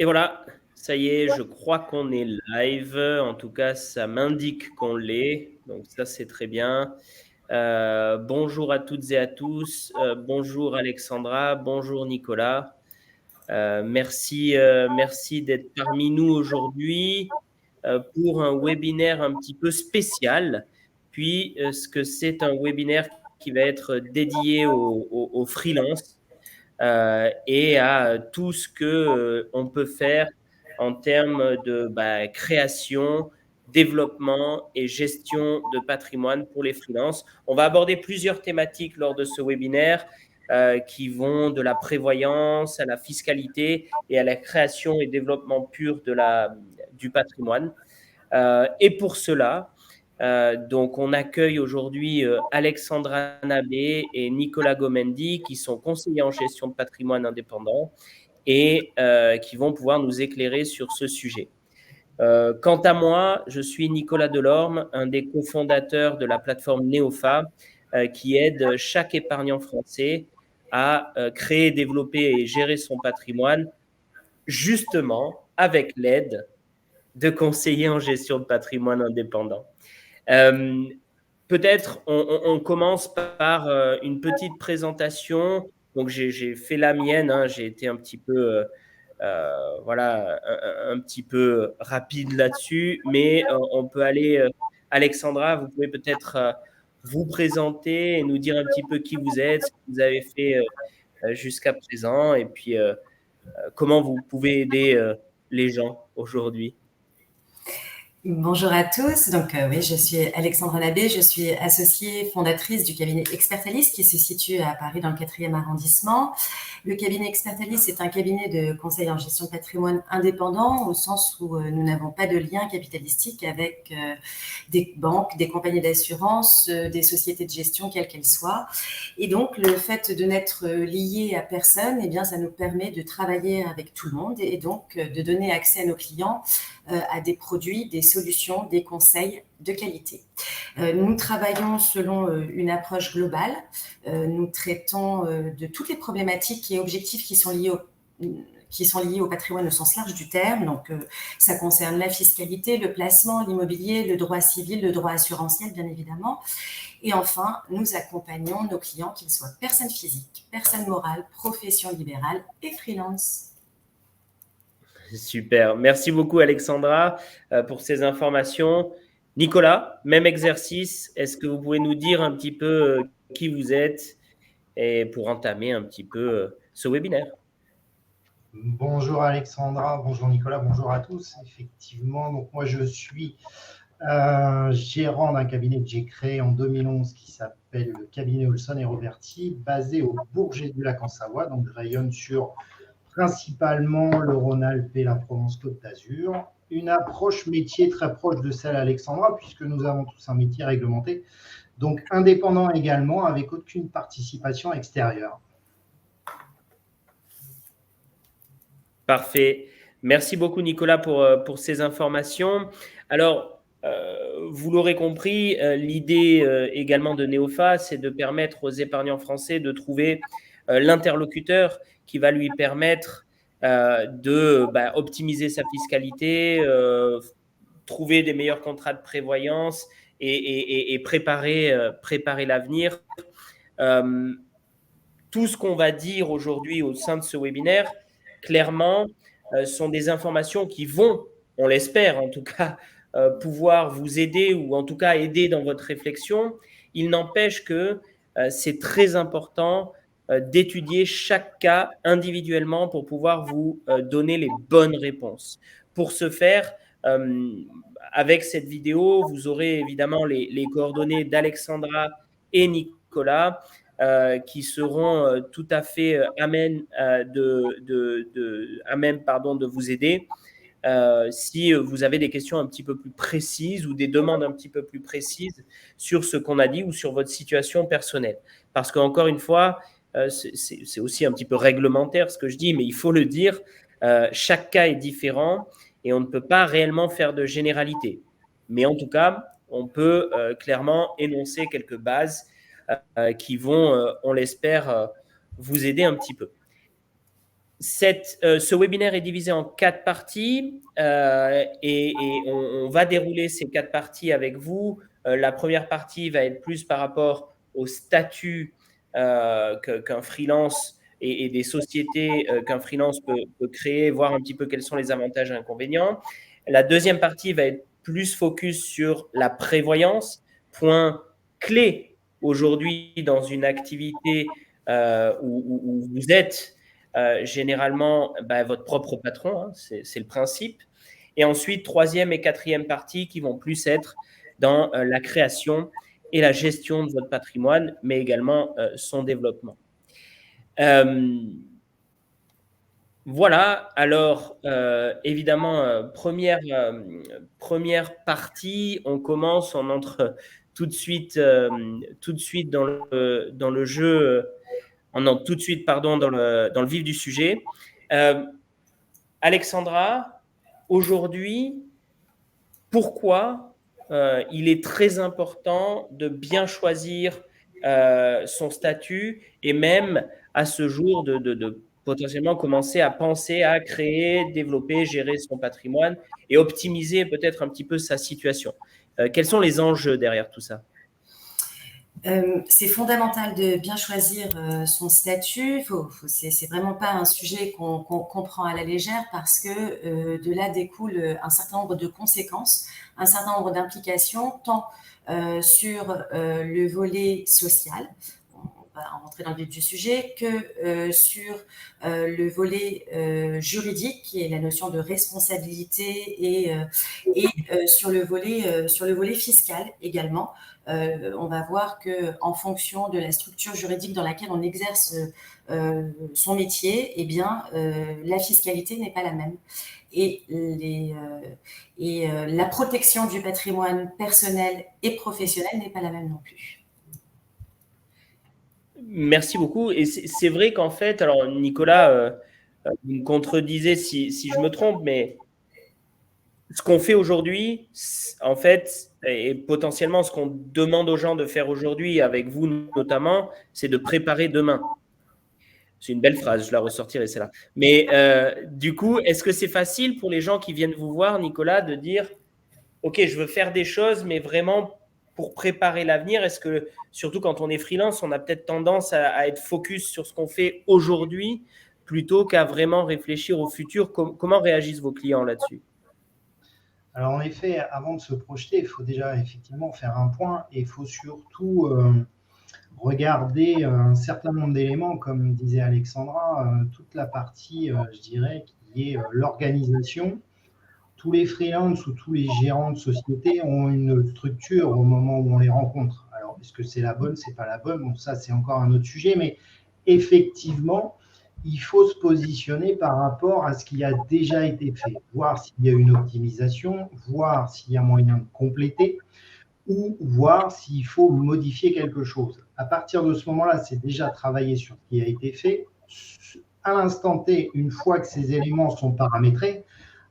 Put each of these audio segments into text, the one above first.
Et voilà, ça y est, je crois qu'on est live. En tout cas, ça m'indique qu'on l'est. Donc ça, c'est très bien. Bonjour à toutes et à tous. Bonjour Alexandra. Bonjour Nicolas. Merci d'être parmi nous aujourd'hui pour un webinaire un petit peu spécial. Puis, ce que c'est un webinaire qui va être dédié aux freelances et à tout ce que on peut faire en termes de création, développement et gestion de patrimoine pour les freelances. On va aborder plusieurs thématiques lors de ce webinaire qui vont de la prévoyance à la fiscalité et à la création et développement pur du patrimoine. Et pour cela, donc on accueille aujourd'hui Alexandra Nabé et Nicolas Gomendi, qui sont conseillers en gestion de patrimoine indépendant et qui vont pouvoir nous éclairer sur ce sujet. Quant à moi, je suis Nicolas Delorme, un des cofondateurs de la plateforme Neofa, qui aide chaque épargnant français à créer, développer et gérer son patrimoine, justement avec l'aide de conseillers en gestion de patrimoine indépendant. Euh, Peut-être on commence par une petite présentation. Donc j'ai fait la mienne, hein, j'ai été un petit peu voilà un petit peu rapide là-dessus, mais on peut aller. Alexandra, vous pouvez peut-être vous présenter et nous dire un petit peu qui vous êtes, ce que vous avez fait jusqu'à présent, et puis comment vous pouvez aider les gens aujourd'hui. Bonjour à tous. Oui, je suis Alexandra Labbé, je suis associée fondatrice du cabinet Expertalis qui se situe à Paris dans le 4e arrondissement. Le cabinet Expertalis est un cabinet de conseil en gestion de patrimoine indépendant au sens où nous n'avons pas de lien capitalistique avec des banques, des compagnies d'assurance, des sociétés de gestion, quelles qu'elles soient. Et donc, le fait de n'être lié à personne, eh bien, ça nous permet de travailler avec tout le monde et donc de donner accès à nos clients à des produits, des solutions, des conseils de qualité. Nous travaillons selon une approche globale. Nous traitons de toutes les problématiques et objectifs qui sont liés au patrimoine au sens large du terme. Donc, ça concerne la fiscalité, le placement, l'immobilier, le droit civil, le droit assurantiel, bien évidemment. Et enfin, nous accompagnons nos clients, qu'ils soient personnes physiques, personnes morales, professions libérales et freelance. Super. Merci beaucoup, Alexandra, pour ces informations. Nicolas, même exercice. Est-ce que vous pouvez nous dire un petit peu qui vous êtes et pour entamer un petit peu ce webinaire? Bonjour Alexandra, bonjour Nicolas, bonjour à tous. Effectivement, donc moi je suis gérant d'un cabinet que j'ai créé en 2011 qui s'appelle le cabinet Olson et Roberti, basé au Bourget du Lac en Savoie, donc je rayonne sur principalement le Rhône-Alpes et la Provence-Côte d'Azur. Une approche métier très proche de celle d'Alexandra, puisque nous avons tous un métier réglementé, donc indépendant également, avec aucune participation extérieure. Parfait. Merci beaucoup, Nicolas, pour ces informations. Alors, vous l'aurez compris, l'idée également de Neofa, c'est de permettre aux épargnants français de trouver l'interlocuteur qui va lui permettre de optimiser sa fiscalité, trouver des meilleurs contrats de prévoyance et préparer l'avenir. Euh, Tout ce qu'on va dire aujourd'hui au sein de ce webinaire, clairement, sont des informations qui vont, on l'espère en tout cas, pouvoir vous aider ou en tout cas aider dans votre réflexion. Il n'empêche que c'est très important d'étudier chaque cas individuellement pour pouvoir vous donner les bonnes réponses. Pour ce faire, euh, avec cette vidéo, vous aurez évidemment les coordonnées d'Alexandra et Nicolas qui seront tout à fait de vous aider si vous avez des questions un petit peu plus précises ou des demandes un petit peu plus précises sur ce qu'on a dit ou sur votre situation personnelle. Parce qu'encore une fois, c'est aussi un petit peu réglementaire ce que je dis, mais il faut le dire, chaque cas est différent et on ne peut pas réellement faire de généralité. Mais en tout cas, on peut clairement énoncer quelques bases qui vont, on l'espère, vous aider un petit peu. Ce webinaire est divisé en 4 parties et on va dérouler ces 4 parties avec vous. La première partie va être plus par rapport au statut qu'un freelance et des sociétés qu'un freelance peut créer, voir un petit peu quels sont les avantages et inconvénients. La deuxième partie va être plus focus sur la prévoyance, point clé aujourd'hui dans une activité où vous êtes généralement votre propre patron, hein, c'est le principe. Et ensuite, troisième et quatrième partie qui vont plus être dans la création et la gestion de votre patrimoine, mais également son développement. Voilà, alors évidemment, première partie, on commence, on entre tout de suite dans le jeu, on entre tout de suite pardon, dans le vif du sujet. Alexandra, aujourd'hui, pourquoi il est très important de bien choisir son statut et même à ce jour de potentiellement commencer à penser à créer, développer, gérer son patrimoine et optimiser peut-être un petit peu sa situation. Quels sont les enjeux derrière tout ça ? C'est fondamental de bien choisir son statut. C'est vraiment pas un sujet qu'on prend à la légère parce que de là découle un certain nombre de conséquences, un certain nombre d'implications, tant sur le volet social, on va rentrer dans le vif du sujet, que sur le volet juridique, qui est la notion de responsabilité, et sur le volet fiscal également. On va voir qu'en fonction de la structure juridique dans laquelle on exerce son métier, eh bien, la fiscalité n'est pas la même. Et la protection du patrimoine personnel et professionnel n'est pas la même non plus. Merci beaucoup. Et c'est vrai qu'en fait, alors Nicolas, vous me contredisez si je me trompe, mais ce qu'on fait aujourd'hui, en fait, et potentiellement ce qu'on demande aux gens de faire aujourd'hui, avec vous notamment, c'est de préparer demain. C'est une belle phrase, je la ressortirai, celle-là. Mais du coup, est-ce que c'est facile pour les gens qui viennent vous voir, Nicolas, de dire « Ok, je veux faire des choses, mais vraiment pour préparer l'avenir ». Est-ce que, surtout quand on est freelance, on a peut-être tendance à être focus sur ce qu'on fait aujourd'hui plutôt qu'à vraiment réfléchir au futur. Comment réagissent vos clients là-dessus ? Alors en effet, avant de se projeter, il faut déjà effectivement faire un point et il faut surtout regarder un certain nombre d'éléments, comme disait Alexandra, toute la partie, je dirais, qui est l'organisation. Tous les freelances ou tous les gérants de société ont une structure au moment où on les rencontre. Alors, est-ce que c'est la bonne, c'est pas la bonne? Bon, ça, c'est encore un autre sujet, mais effectivement, il faut se positionner par rapport à ce qui a déjà été fait, voir s'il y a une optimisation, voir s'il y a moyen de compléter ou voir s'il faut modifier quelque chose. À partir de ce moment-là, c'est déjà travailler sur ce qui a été fait. À l'instant T, une fois que ces éléments sont paramétrés,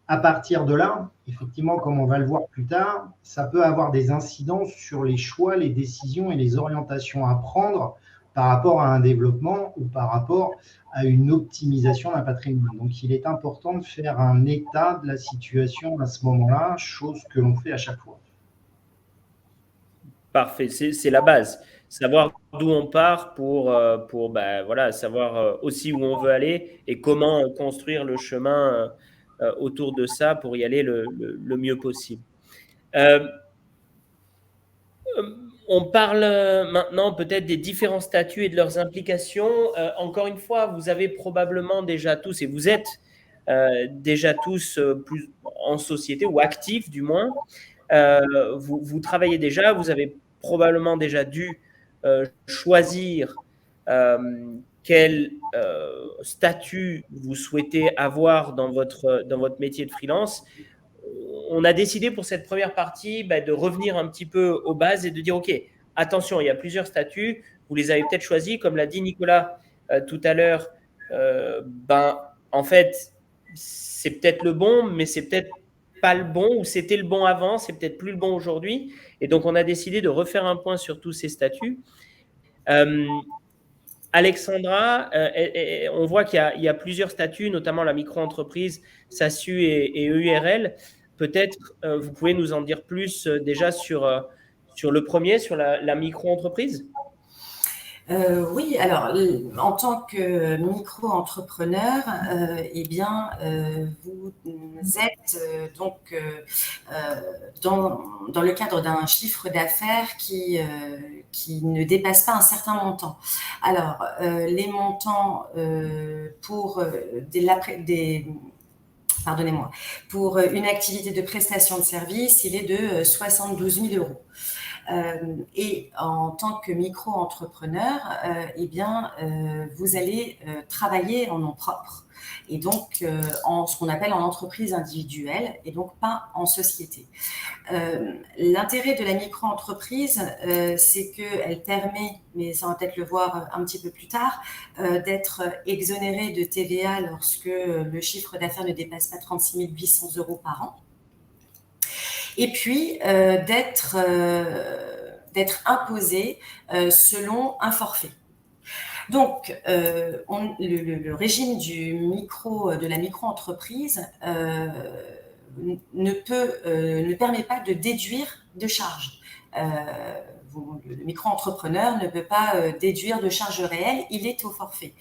à partir de là, effectivement, comme on va le voir plus tard, ça peut avoir des incidences sur les choix, les décisions et les orientations à prendre par rapport à un développement ou par rapport à une optimisation d'un patrimoine. Donc, il est important de faire un état de la situation à ce moment-là, chose que l'on fait à chaque fois. Parfait, c'est la base. Savoir d'où on part pour voilà, savoir aussi où on veut aller et comment construire le chemin autour de ça pour y aller le mieux possible. On parle maintenant peut-être des différents statuts et de leurs implications. Encore une fois, vous avez probablement déjà tous, et vous êtes déjà tous plus en société ou actifs du moins. Vous travaillez déjà, vous avez probablement déjà dû choisir quel statut vous souhaitez avoir dans votre métier de freelance. On a décidé pour cette première partie de revenir un petit peu aux bases et de dire, OK, attention, il y a plusieurs statuts, vous les avez peut-être choisis, comme l'a dit Nicolas tout à l'heure, en fait, c'est peut-être le bon, mais c'est peut-être pas le bon, ou c'était le bon avant, c'est peut-être plus le bon aujourd'hui. Et donc, on a décidé de refaire un point sur tous ces statuts. Alexandra, on voit qu'il y a plusieurs statuts, notamment la micro-entreprise, SASU et EURL. Peut-être vous pouvez nous en dire plus déjà sur le premier, sur la micro-entreprise? Oui, alors en tant que micro-entrepreneur, eh bien, vous êtes dans le cadre d'un chiffre d'affaires qui ne dépasse pas un certain montant. Alors, les montants pardonnez-moi, pour une activité de prestation de service, il est de 72 000 €. Et en tant que micro-entrepreneur, eh bien, vous allez travailler en nom propre et donc en ce qu'on appelle en entreprise individuelle et donc pas en société. L'intérêt de la micro-entreprise, c'est qu'elle permet, mais ça on va peut-être le voir un petit peu plus tard, d'être exonérée de TVA lorsque le chiffre d'affaires ne dépasse pas 36 800 € par an. Et puis d'être imposé selon un forfait. Donc, le régime de la micro-entreprise ne permet pas de déduire de charges. Le micro-entrepreneur ne peut pas déduire de charges réelles, il est au forfait.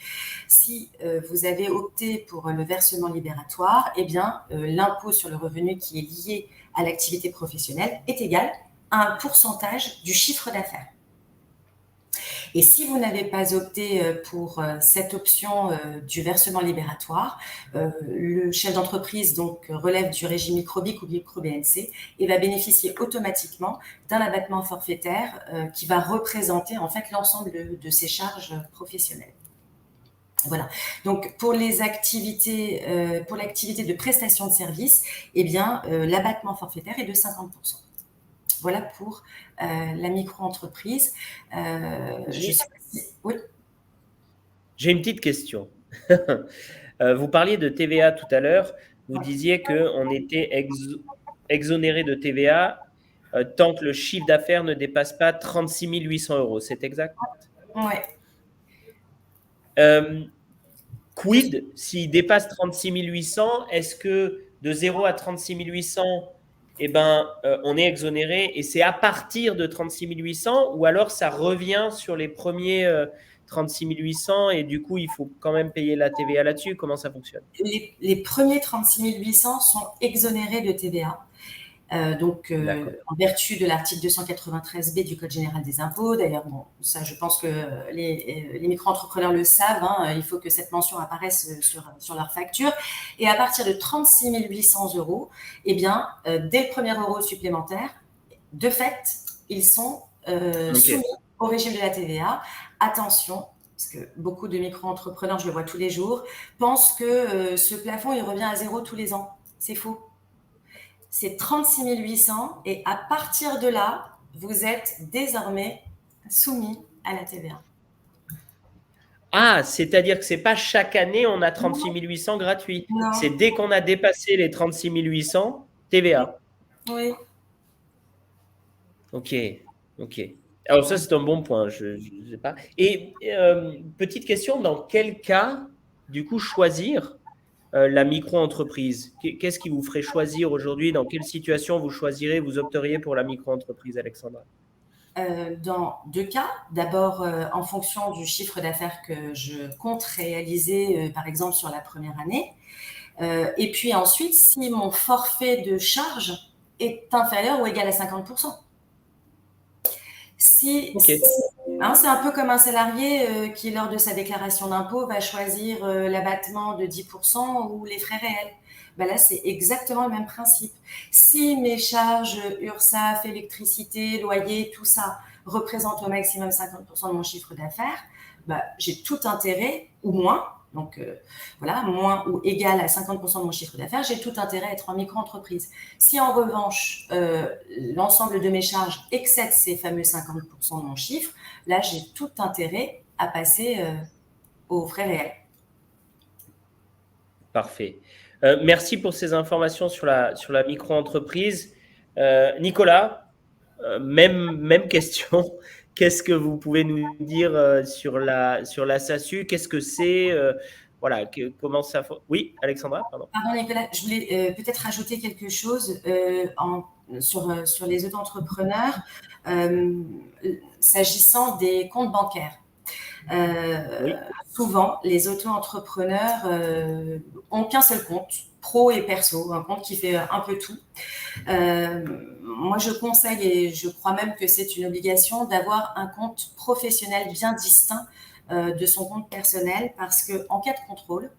Si vous avez opté pour le versement libératoire, eh bien, l'impôt sur le revenu qui est lié à l'activité professionnelle est égal à un pourcentage du chiffre d'affaires. Et si vous n'avez pas opté pour cette option du versement libératoire, le chef d'entreprise donc relève du régime micro-BIC ou micro-BNC et va bénéficier automatiquement d'un abattement forfaitaire qui va représenter en fait l'ensemble de ses charges professionnelles. Voilà. Donc pour l'activité de prestation de service, eh bien l'abattement forfaitaire est de 50%. Voilà pour la micro-entreprise. Oui. J'ai une petite question. Vous parliez de TVA tout à l'heure. Vous disiez qu'on était exonéré de TVA tant que le chiffre d'affaires ne dépasse pas 36 800 €. C'est exact? Oui. Quid s'il dépasse 36 800? Est-ce que de 0 à 36 800, eh ben, on est exonéré et c'est à partir de 36 800 ou alors ça revient sur les premiers 36 800 et du coup, il faut quand même payer la TVA là-dessus? Comment ça fonctionne? Les premiers 36 800 sont exonérés de TVA. En vertu de l'article 293B du Code général des impôts. D'ailleurs, bon, ça, je pense que les micro-entrepreneurs le savent, hein, il faut que cette mention apparaisse sur leur facture. Et à partir de 36 800 €, eh bien, dès le premier euro supplémentaire, de fait, ils sont soumis au régime de la TVA. Attention, parce que beaucoup de micro-entrepreneurs, je le vois tous les jours, pensent que ce plafond, il revient à zéro tous les ans. C'est faux. C'est 36 800 et à partir de là, vous êtes désormais soumis à la TVA. Ah, c'est-à-dire que ce n'est pas chaque année on a 36 800 gratuits. C'est dès qu'on a dépassé les 36 800, TVA. Oui. Ok. Alors ça, c'est un bon point. Je ne sais pas. Et petite question, dans quel cas, du coup, choisir la micro-entreprise? Qu'est-ce qui vous ferait choisir aujourd'hui? Dans quelle situation vous opteriez pour la micro-entreprise, Alexandra? Dans deux cas. D'abord, en fonction du chiffre d'affaires que je compte réaliser, par exemple, sur la première année. Et puis ensuite, si mon forfait de charge est inférieur ou égal à 50%. C'est un peu comme un salarié qui, lors de sa déclaration d'impôt, va choisir l'abattement de 10% ou les frais réels. Ben là, c'est exactement le même principe. Si mes charges URSSAF, électricité, loyer, tout ça représentent au maximum 50% de mon chiffre d'affaires, ben, j'ai tout intérêt, ou moins, donc moins ou égal à 50% de mon chiffre d'affaires, j'ai tout intérêt à être en micro-entreprise. Si en revanche, l'ensemble de mes charges excède ces fameux 50% de mon chiffre, là, j'ai tout intérêt à passer aux frais réels. Parfait. Merci pour ces informations sur la micro-entreprise. Nicolas, même question. qu'est-ce que vous pouvez nous dire sur la SASU? Qu'est-ce que c'est voilà, comment ça... Oui, Alexandra, pardon. Pardon Nicolas, je voulais peut-être rajouter quelque chose sur les auto-entrepreneurs s'agissant des comptes bancaires. Oui. Souvent, les auto-entrepreneurs ont qu'un seul compte, pro et perso, un compte qui fait un peu tout. Moi, je conseille, et je crois même que c'est une obligation, d'avoir un compte professionnel bien distinct de son compte personnel, parce qu'en cas de contrôle,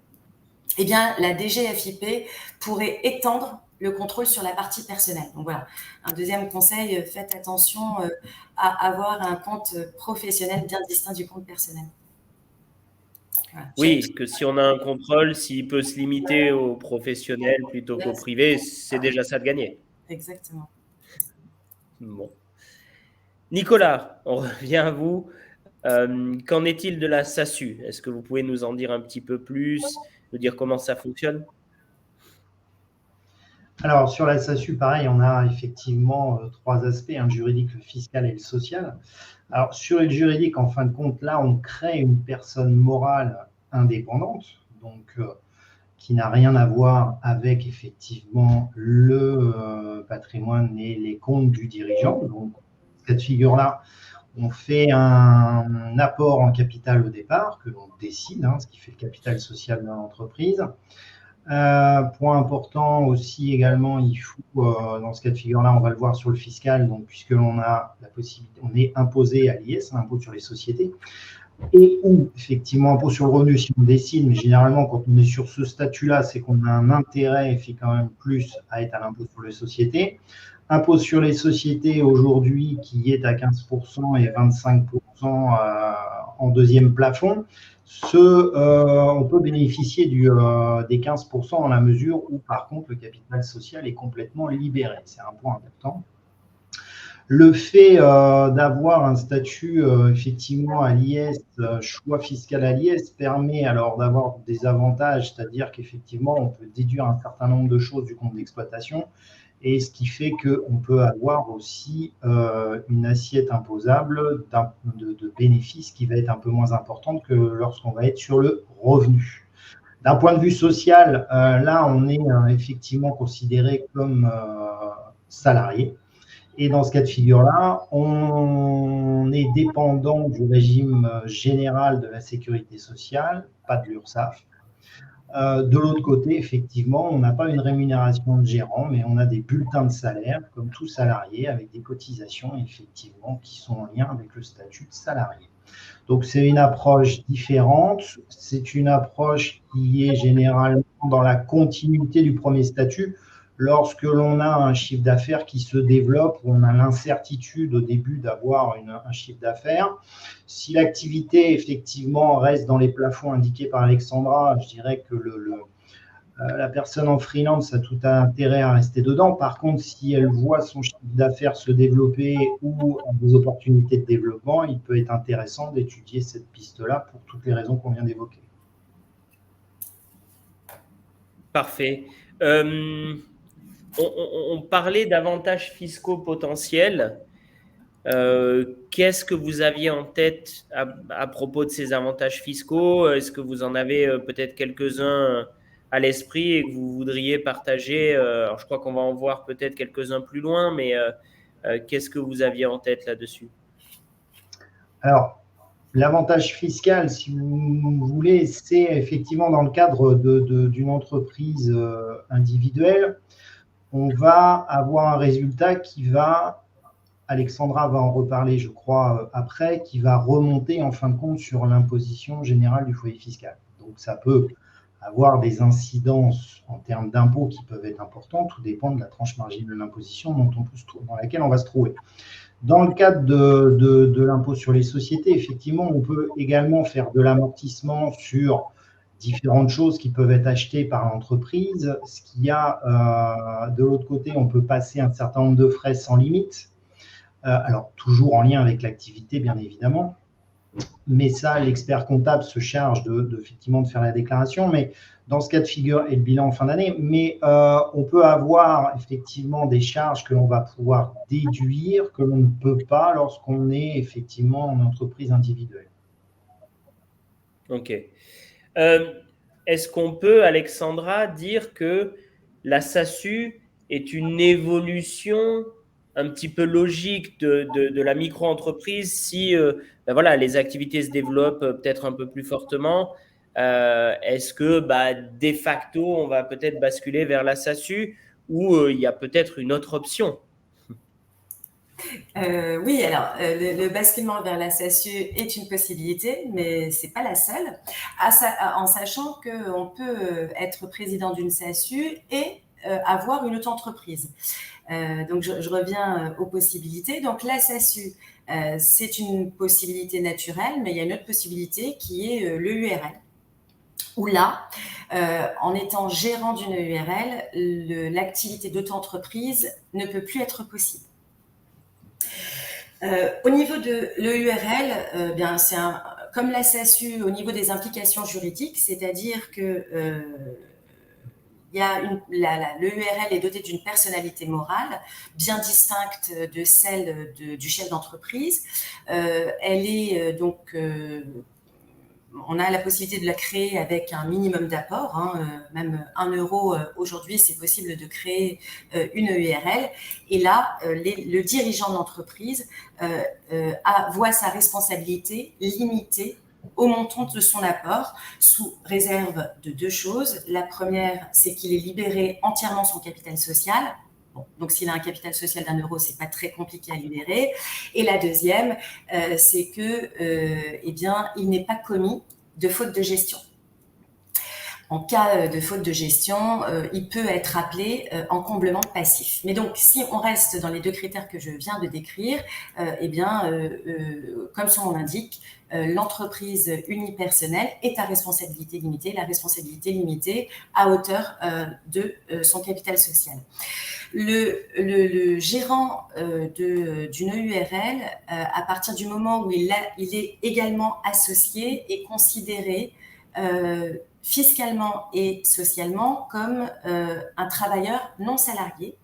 eh bien, la DGFiP pourrait étendre le contrôle sur la partie personnelle. Donc voilà, un deuxième conseil, faites attention à avoir un compte professionnel bien distinct du compte personnel. Voilà. Oui, que si on a un contrôle, s'il peut se limiter aux professionnels plutôt qu'aux privés, c'est déjà ça de gagner. Exactement. Bon. Nicolas, on revient à vous. Qu'en est-il de la SASU? Est-ce que vous pouvez nous en dire un petit peu plus, nous dire comment ça fonctionne? Alors, sur la SASU, pareil, on a effectivement trois aspects, le juridique, le fiscal et le social. Alors, sur le juridique, en fin de compte, là, on crée une personne morale indépendante, donc qui n'a rien à voir avec effectivement le patrimoine et les comptes du dirigeant. Donc, cette figure-là, on fait un apport en capital au départ, que l'on décide, ce qui fait le capital social de l'entreprise. Point important aussi également, il faut, dans ce cas de figure-là, on va le voir sur le fiscal, donc puisque l'on a la possibilité, on est imposé à l'IS, l'impôt sur les sociétés, et ou effectivement impôt sur le revenu si on décide, mais généralement quand on est sur ce statut-là, c'est qu'on a un intérêt, et fait quand même plus à être à l'impôt sur les sociétés. Impôt sur les sociétés aujourd'hui qui est à 15% et 25% en deuxième plafond. On peut bénéficier des 15% dans la mesure où, par contre, le capital social est complètement libéré. C'est un point important. Le fait d'avoir un statut effectivement à l'IS, choix fiscal à l'IS, permet alors d'avoir des avantages, c'est-à-dire qu'effectivement, on peut déduire un certain nombre de choses du compte d'exploitation, et ce qui fait qu'on peut avoir aussi une assiette imposable de bénéfices qui va être un peu moins importante que lorsqu'on va être sur le revenu. D'un point de vue social, là, on est effectivement considéré comme salarié. Et dans ce cas de figure-là, on est dépendant du régime général de la sécurité sociale, pas de l'URSSAF. De l'autre côté, effectivement, on n'a pas une rémunération de gérant, mais on a des bulletins de salaire, comme tout salarié, avec des cotisations, effectivement, qui sont en lien avec le statut de salarié. Donc, c'est une approche différente. C'est une approche qui est généralement dans la continuité du premier statut. Lorsque l'on a un chiffre d'affaires qui se développe, on a l'incertitude au début d'avoir un chiffre d'affaires. Si l'activité, effectivement, reste dans les plafonds indiqués par Alexandra, je dirais que la personne en freelance a tout intérêt à rester dedans. Par contre, si elle voit son chiffre d'affaires se développer ou des opportunités de développement, il peut être intéressant d'étudier cette piste-là pour toutes les raisons qu'on vient d'évoquer. Parfait. On parlait d'avantages fiscaux potentiels. Qu'est-ce que vous aviez en tête à propos de ces avantages fiscaux? Est-ce que vous en avez peut-être quelques-uns à l'esprit et que vous voudriez partager? Alors, je crois qu'on va en voir peut-être quelques-uns plus loin, mais qu'est-ce que vous aviez en tête là-dessus? Alors, l'avantage fiscal, si vous voulez, c'est effectivement dans le cadre d'une entreprise individuelle, on va avoir un résultat qui va, Alexandra va en reparler, je crois, après, qui va remonter en fin de compte sur l'imposition générale du foyer fiscal. Donc, ça peut avoir des incidences en termes d'impôts qui peuvent être importantes, tout dépend de la tranche marginale de l'imposition dans laquelle on va se trouver. Dans le cadre de l'impôt sur les sociétés, effectivement, on peut également faire de l'amortissement sur différentes choses qui peuvent être achetées par l'entreprise. Ce qu'il y a de l'autre côté, on peut passer un certain nombre de frais sans limite. Alors, toujours en lien avec l'activité, bien évidemment. Mais ça, l'expert comptable se charge effectivement de faire la déclaration. Mais dans ce cas de figure et le bilan en fin d'année, mais on peut avoir effectivement des charges que l'on va pouvoir déduire, que l'on ne peut pas lorsqu'on est effectivement en entreprise individuelle. Ok. Est-ce qu'on peut, Alexandra, dire que la SASU est une évolution un petit peu logique de la micro-entreprise si ben voilà, les activités se développent peut-être un peu plus fortement? Est-ce que de facto, on va peut-être basculer vers la SASU ou il y a peut-être une autre option? Oui, alors le basculement vers la SASU est une possibilité, mais c'est pas la seule. En sachant qu'on peut être président d'une SASU et avoir une auto-entreprise. Donc je reviens aux possibilités. Donc la SASU, c'est une possibilité naturelle, mais il y a une autre possibilité qui est l'EURL. Où là, en étant gérant d'une EURL, l'activité d'auto-entreprise ne peut plus être possible. Au niveau de l'EURL, bien c'est comme la SASU au niveau des implications juridiques, c'est-à-dire que l'EURL est dotée d'une personnalité morale bien distincte de celle du chef d'entreprise. Elle est donc on a la possibilité de la créer avec un minimum d'apport, même 1 euro aujourd'hui, c'est possible de créer une EURL. Et là, le dirigeant de l'entreprise voit sa responsabilité limitée au montant de son apport, sous réserve de 2 choses. La première, c'est qu'il est libéré entièrement son capital social. Bon, donc, s'il a un capital social d'1 euro, c'est pas très compliqué à libérer. Et la deuxième, c'est que, il n'est pas commis de faute de gestion. En cas de faute de gestion, il peut être appelé en comblement de passif. Mais donc, si on reste dans les 2 critères que je viens de décrire, comme son nom l'indique, l'entreprise unipersonnelle est à responsabilité limitée, la responsabilité limitée à hauteur de son capital social. Le gérant d'une EURL, à partir du moment où il est également associé, est considéré fiscalement et socialement comme un travailleur non salarié.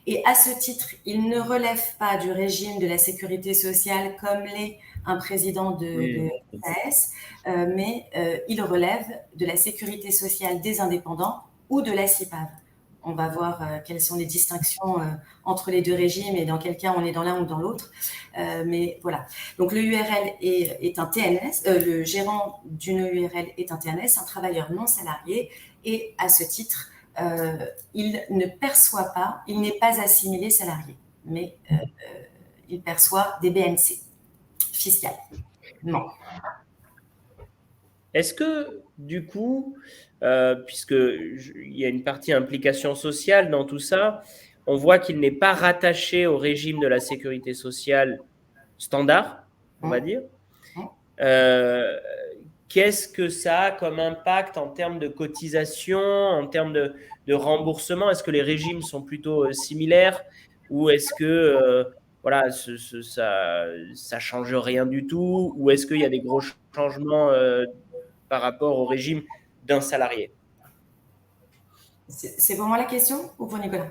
Et à ce titre, il ne relève pas du régime de la sécurité sociale comme l'est un président de SAS, mais il relève de la sécurité sociale des indépendants ou de la CIPAV. On va voir quelles sont les distinctions entre les 2 régimes et dans quel cas on est dans l'un ou dans l'autre. Mais voilà. Donc le URL est un TNS, le gérant d'une URL est un TNS, un travailleur non salarié, et à ce titre, il ne perçoit pas, il n'est pas assimilé salarié, mais il perçoit des BNC fiscales. Non. Est-ce que, du coup, puisqu'il y a une partie implication sociale dans tout ça, on voit qu'il n'est pas rattaché au régime de la sécurité sociale standard, on va dire. Qu'est-ce que ça a comme impact en termes de cotisation, en termes de remboursement? Est-ce que les régimes sont plutôt similaires ou est-ce que ça change rien du tout ou est-ce qu'il y a des gros changements par rapport au régime d'un salarié? C'est pour moi la question ou pour Nicolas?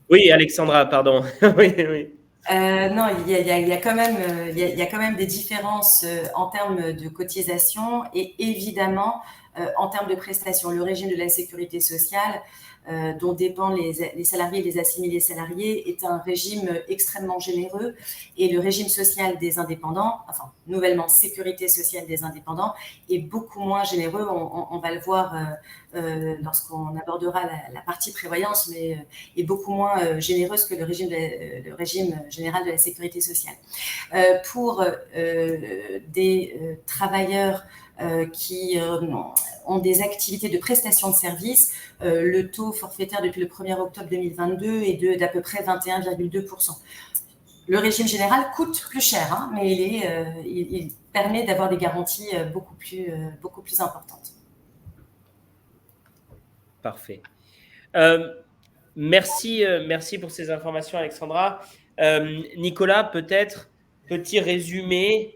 Oui, Alexandra, pardon. Oui. Non, il y a quand même des différences en termes de cotisation et évidemment en termes de prestations. Le régime de la sécurité sociale, dont dépendent les salariés et les assimilés salariés, est un régime extrêmement généreux, et le régime social des indépendants, enfin nouvellement sécurité sociale des indépendants, est beaucoup moins généreux. On va le voir lorsqu'on abordera la partie prévoyance, mais est beaucoup moins généreuse que le régime général de la sécurité sociale. Pour des travailleurs qui ont des activités de prestation de services, le taux forfaitaire depuis le 1er octobre 2022 est d'à peu près 21,2%. Le régime général coûte plus cher, mais il permet d'avoir des garanties beaucoup plus importantes. Parfait. Merci pour ces informations, Alexandra. Nicolas, peut-être petit résumé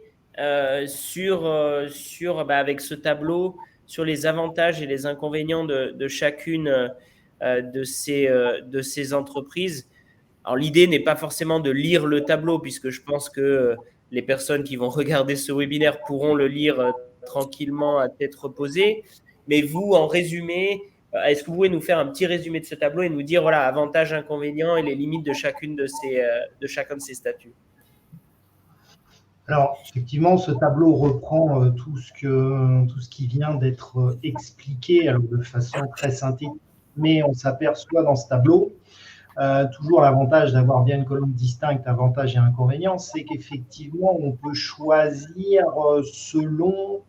avec ce tableau sur les avantages et les inconvénients de chacune de ces entreprises. Alors, l'idée n'est pas forcément de lire le tableau, puisque je pense que les personnes qui vont regarder ce webinaire pourront le lire tranquillement à tête reposée. Mais vous, en résumé, est-ce que vous pouvez nous faire un petit résumé de ce tableau et nous dire voilà, avantages, inconvénients et les limites de chacun de ces statuts? Alors, effectivement, ce tableau reprend tout ce qui vient d'être expliqué, alors de façon très synthétique, mais on s'aperçoit dans ce tableau toujours l'avantage d'avoir bien une colonne distincte, avantages et inconvénients, c'est qu'effectivement, on peut choisir selon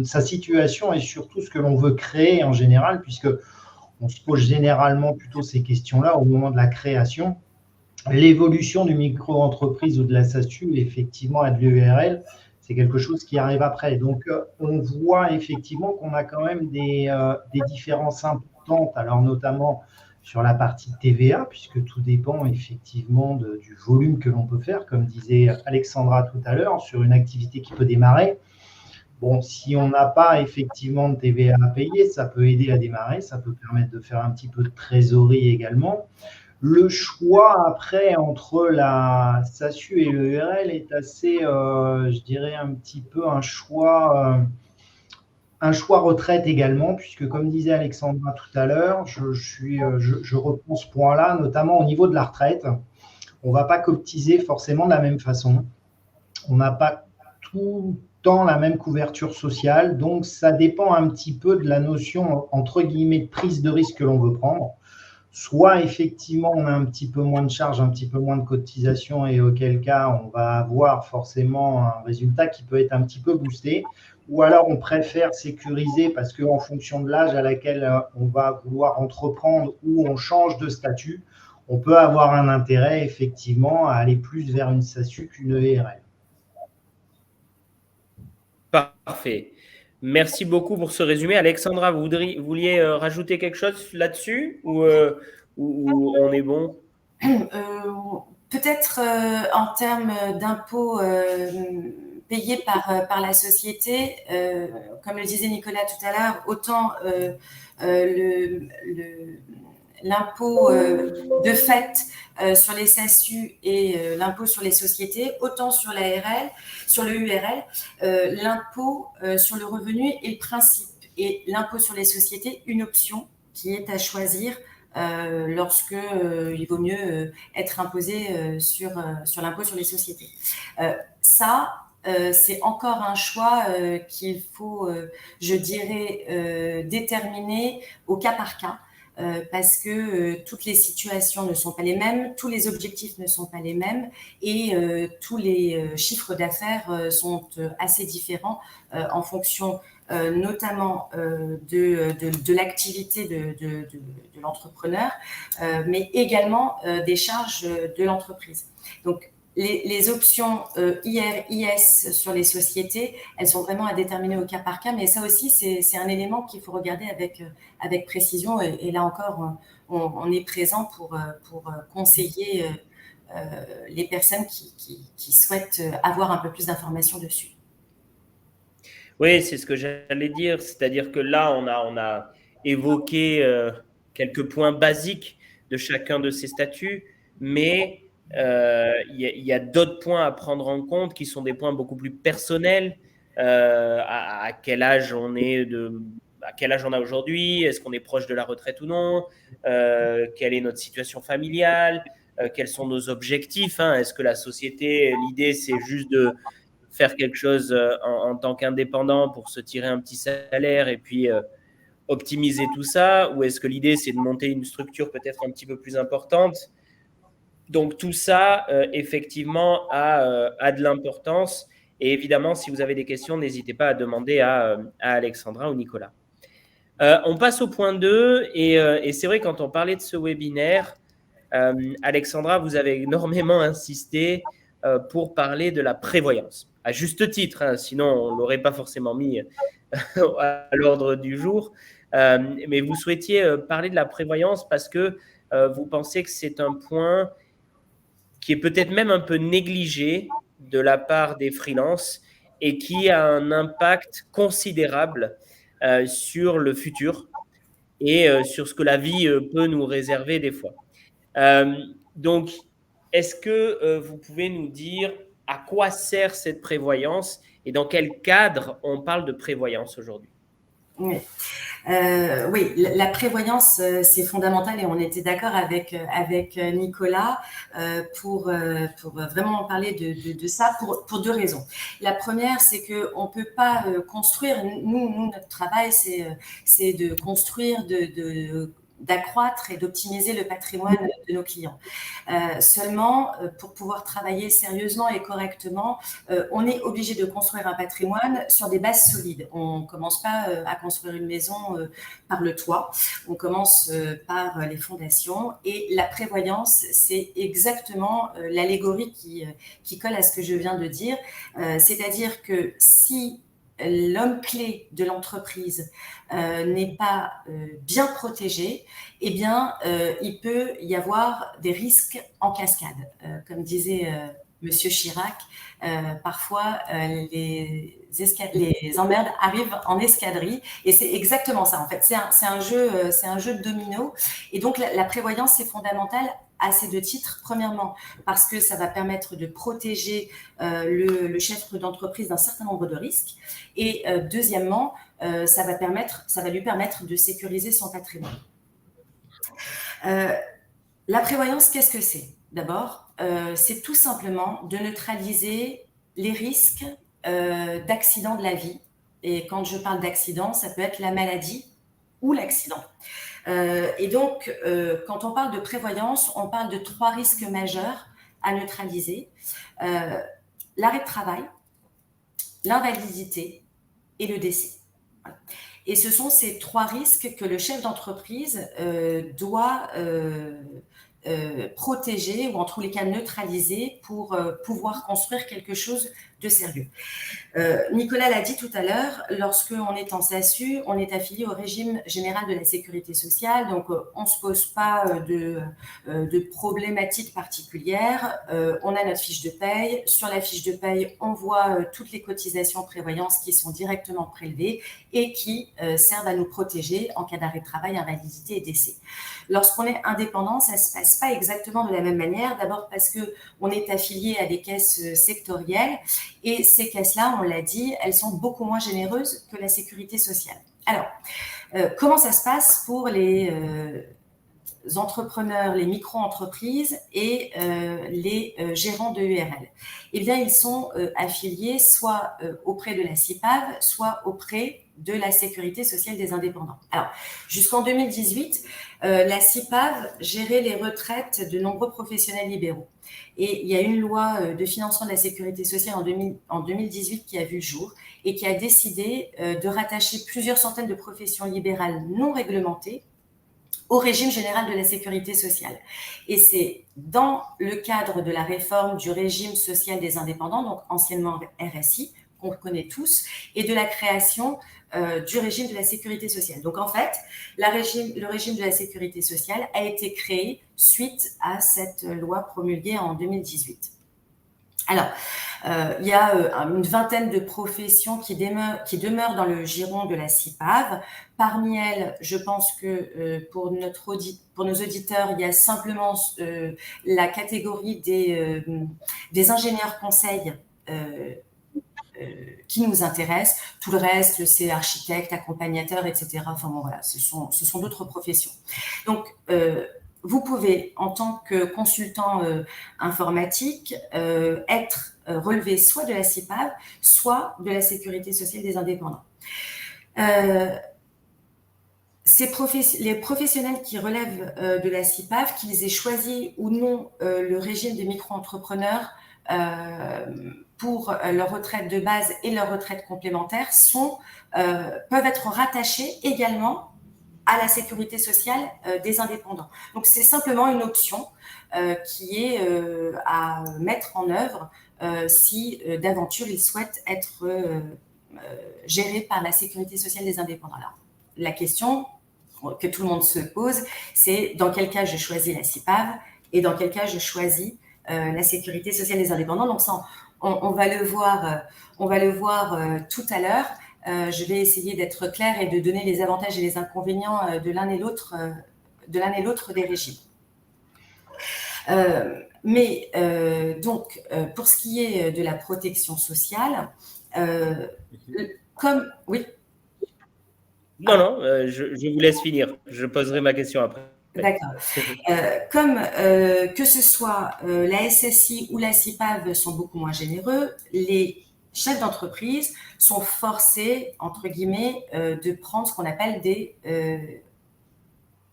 sa situation et surtout ce que l'on veut créer en général, puisque on se pose généralement plutôt ces questions-là au moment de la création. L'évolution du micro-entreprise ou de la SASU, effectivement, à de l'URL, c'est quelque chose qui arrive après. Donc, on voit effectivement qu'on a quand même des différences importantes, alors notamment sur la partie TVA, puisque tout dépend effectivement du volume que l'on peut faire, comme disait Alexandra tout à l'heure, sur une activité qui peut démarrer. Bon, si on n'a pas effectivement de TVA à payer, ça peut aider à démarrer, ça peut permettre de faire un petit peu de trésorerie également. Le choix après entre la SASU et le URL est assez, je dirais, un petit peu un choix retraite également, puisque comme disait Alexandra tout à l'heure, je reprends ce point-là, notamment au niveau de la retraite. On ne va pas cotiser forcément de la même façon. On n'a pas tout le temps la même couverture sociale, donc ça dépend un petit peu de la notion, entre guillemets, de prise de risque que l'on veut prendre. Soit effectivement, on a un petit peu moins de charges, un petit peu moins de cotisations et auquel cas, on va avoir forcément un résultat qui peut être un petit peu boosté. Ou alors, on préfère sécuriser parce qu'en fonction de l'âge à laquelle on va vouloir entreprendre ou on change de statut, on peut avoir un intérêt effectivement à aller plus vers une SASU qu'une ERL. Parfait. Merci beaucoup pour ce résumé. Alexandra, vous vouliez rajouter quelque chose là-dessus ou on est bon? Peut-être en termes d'impôts payés par la société, comme le disait Nicolas tout à l'heure, autant l'impôt de fait sur les SASU et l'impôt sur les sociétés, autant sur le URL, l'impôt sur le revenu est le principe et l'impôt sur les sociétés une option qui est à choisir lorsque il vaut mieux être imposé sur l'impôt sur les sociétés. C'est encore un choix qu'il faut, je dirais, déterminer au cas par cas. Parce que toutes les situations ne sont pas les mêmes, tous les objectifs ne sont pas les mêmes et tous les chiffres d'affaires sont assez différents en fonction notamment de l'activité de l'entrepreneur, mais également des charges de l'entreprise. Donc, les options IR/IS sur les sociétés, elles sont vraiment à déterminer au cas par cas, mais ça aussi, c'est un élément qu'il faut regarder avec précision. Et là encore, on est présent pour conseiller les personnes qui souhaitent avoir un peu plus d'informations dessus. Oui, c'est ce que j'allais dire. C'est-à-dire que là, on a évoqué quelques points basiques de chacun de ces statuts, mais il y a d'autres points à prendre en compte qui sont des points beaucoup plus personnels. À quel âge on est à quel âge on a aujourd'hui? Est-ce qu'on est proche de la retraite ou non? Quelle est notre situation familiale? Quels sont nos objectifs, hein? Est-ce que la société, l'idée, c'est juste de faire quelque chose en tant qu'indépendant pour se tirer un petit salaire et puis optimiser tout ça? Ou est-ce que l'idée, c'est de monter une structure peut-être un petit peu plus importante? Donc, tout ça, effectivement, a de l'importance. Et évidemment, si vous avez des questions, n'hésitez pas à demander à Alexandra ou Nicolas. On passe au point 2. Et c'est vrai, quand on parlait de ce webinaire, Alexandra, vous avez énormément insisté pour parler de la prévoyance. À juste titre, hein, sinon on ne l'aurait pas forcément mis à l'ordre du jour. Mais vous souhaitiez parler de la prévoyance parce que vous pensez que c'est un point qui est peut-être même un peu négligé de la part des freelances et qui a un impact considérable sur le futur et sur ce que la vie peut nous réserver des fois. Donc, est-ce que vous pouvez nous dire à quoi sert cette prévoyance et dans quel cadre on parle de prévoyance aujourd'hui? Oui. Oui, la prévoyance, c'est fondamental et on était d'accord avec Nicolas pour vraiment parler de ça pour deux raisons. La première, c'est qu'on ne peut pas construire, nous, notre travail, c'est de construire, d'accroître et d'optimiser le patrimoine de nos clients. Seulement, pour pouvoir travailler sérieusement et correctement, on est obligé de construire un patrimoine sur des bases solides. On ne commence pas à construire une maison par le toit, on commence par les fondations et la prévoyance, c'est exactement l'allégorie qui colle à ce que je viens de dire, c'est-à-dire que si l'homme clé de l'entreprise n'est pas bien protégé, eh bien, il peut y avoir des risques en cascade. Comme disait Monsieur Chirac, parfois les emmerdes arrivent en escadrille, et c'est exactement ça. En fait, c'est un jeu de domino, et donc la prévoyance c'est fondamental à ces deux titres. Premièrement, parce que ça va permettre de protéger le chef d'entreprise d'un certain nombre de risques, et deuxièmement, ça va lui permettre de sécuriser son patrimoine. La prévoyance, qu'est-ce que c'est? D'abord, c'est tout simplement de neutraliser les risques d'accident de la vie. Et quand je parle d'accident, ça peut être la maladie ou l'accident. Et donc, quand on parle de prévoyance, on parle de 3 risques majeurs à neutraliser. L'arrêt de travail, l'invalidité et le décès. Voilà. Et ce sont ces 3 risques que le chef d'entreprise doit protéger, ou en tous les cas neutraliser, pour pouvoir construire quelque chose de sérieux. Nicolas l'a dit tout à l'heure, lorsqu'on est en SASU, on est affilié au régime général de la sécurité sociale, donc on ne se pose pas de problématiques particulières. On a notre fiche de paye. Sur la fiche de paye, on voit toutes les cotisations prévoyance qui sont directement prélevées et qui servent à nous protéger en cas d'arrêt de travail, invalidité et décès. Lorsqu'on est indépendant, ça ne se passe pas exactement de la même manière. D'abord parce qu'on est affilié à des caisses sectorielles, et ces caisses-là, on l'a dit, elles sont beaucoup moins généreuses que la sécurité sociale. Alors, comment ça se passe pour les entrepreneurs, les micro-entreprises et les gérants de URL? Eh bien, ils sont affiliés soit auprès de la CIPAV, soit auprès de la Sécurité sociale des indépendants. Alors, jusqu'en 2018, la CIPAV gérait les retraites de nombreux professionnels libéraux. Et il y a une loi de financement de la sécurité sociale en 2018 qui a vu le jour et qui a décidé de rattacher plusieurs centaines de professions libérales non réglementées au régime général de la sécurité sociale. Et c'est dans le cadre de la réforme du régime social des indépendants, donc anciennement RSI, qu'on connaît tous, et de la création du régime de la sécurité sociale. Donc en fait, le régime de la sécurité sociale a été créé suite à cette loi promulguée en 2018. Alors, il y a une vingtaine de professions qui demeurent dans le giron de la CIPAV. Parmi elles, je pense que pour nos auditeurs, il y a simplement la catégorie des ingénieurs conseils qui nous intéresse. Tout le reste, c'est architecte, accompagnateur, etc. Enfin bon, voilà, ce sont d'autres professions. Donc, vous pouvez, en tant que consultant informatique, être relevé soit de la CIPAV, soit de la Sécurité sociale des indépendants. Les professionnels qui relèvent de la CIPAV, qu'ils aient choisi ou non le régime des micro-entrepreneurs pour leur retraite de base et leur retraite complémentaire, peuvent être rattachés également à la sécurité sociale des indépendants. Donc, c'est simplement une option qui est à mettre en œuvre si d'aventure ils souhaitent être gérés par la sécurité sociale des indépendants. Alors, la question que tout le monde se pose, c'est dans quel cas je choisis la CIPAV et dans quel cas je choisis la sécurité sociale des indépendants. Donc, ça, on va le voir tout à l'heure. Je vais essayer d'être claire et de donner les avantages et les inconvénients de l'un et l'autre des régimes. Donc, pour ce qui est de la protection sociale, oui. Non, je vous laisse finir. Je poserai ma question après. D'accord. Que ce soit la SSI ou la CIPAV sont beaucoup moins généreux, les chefs d'entreprise sont forcés, entre guillemets, de prendre ce qu'on appelle des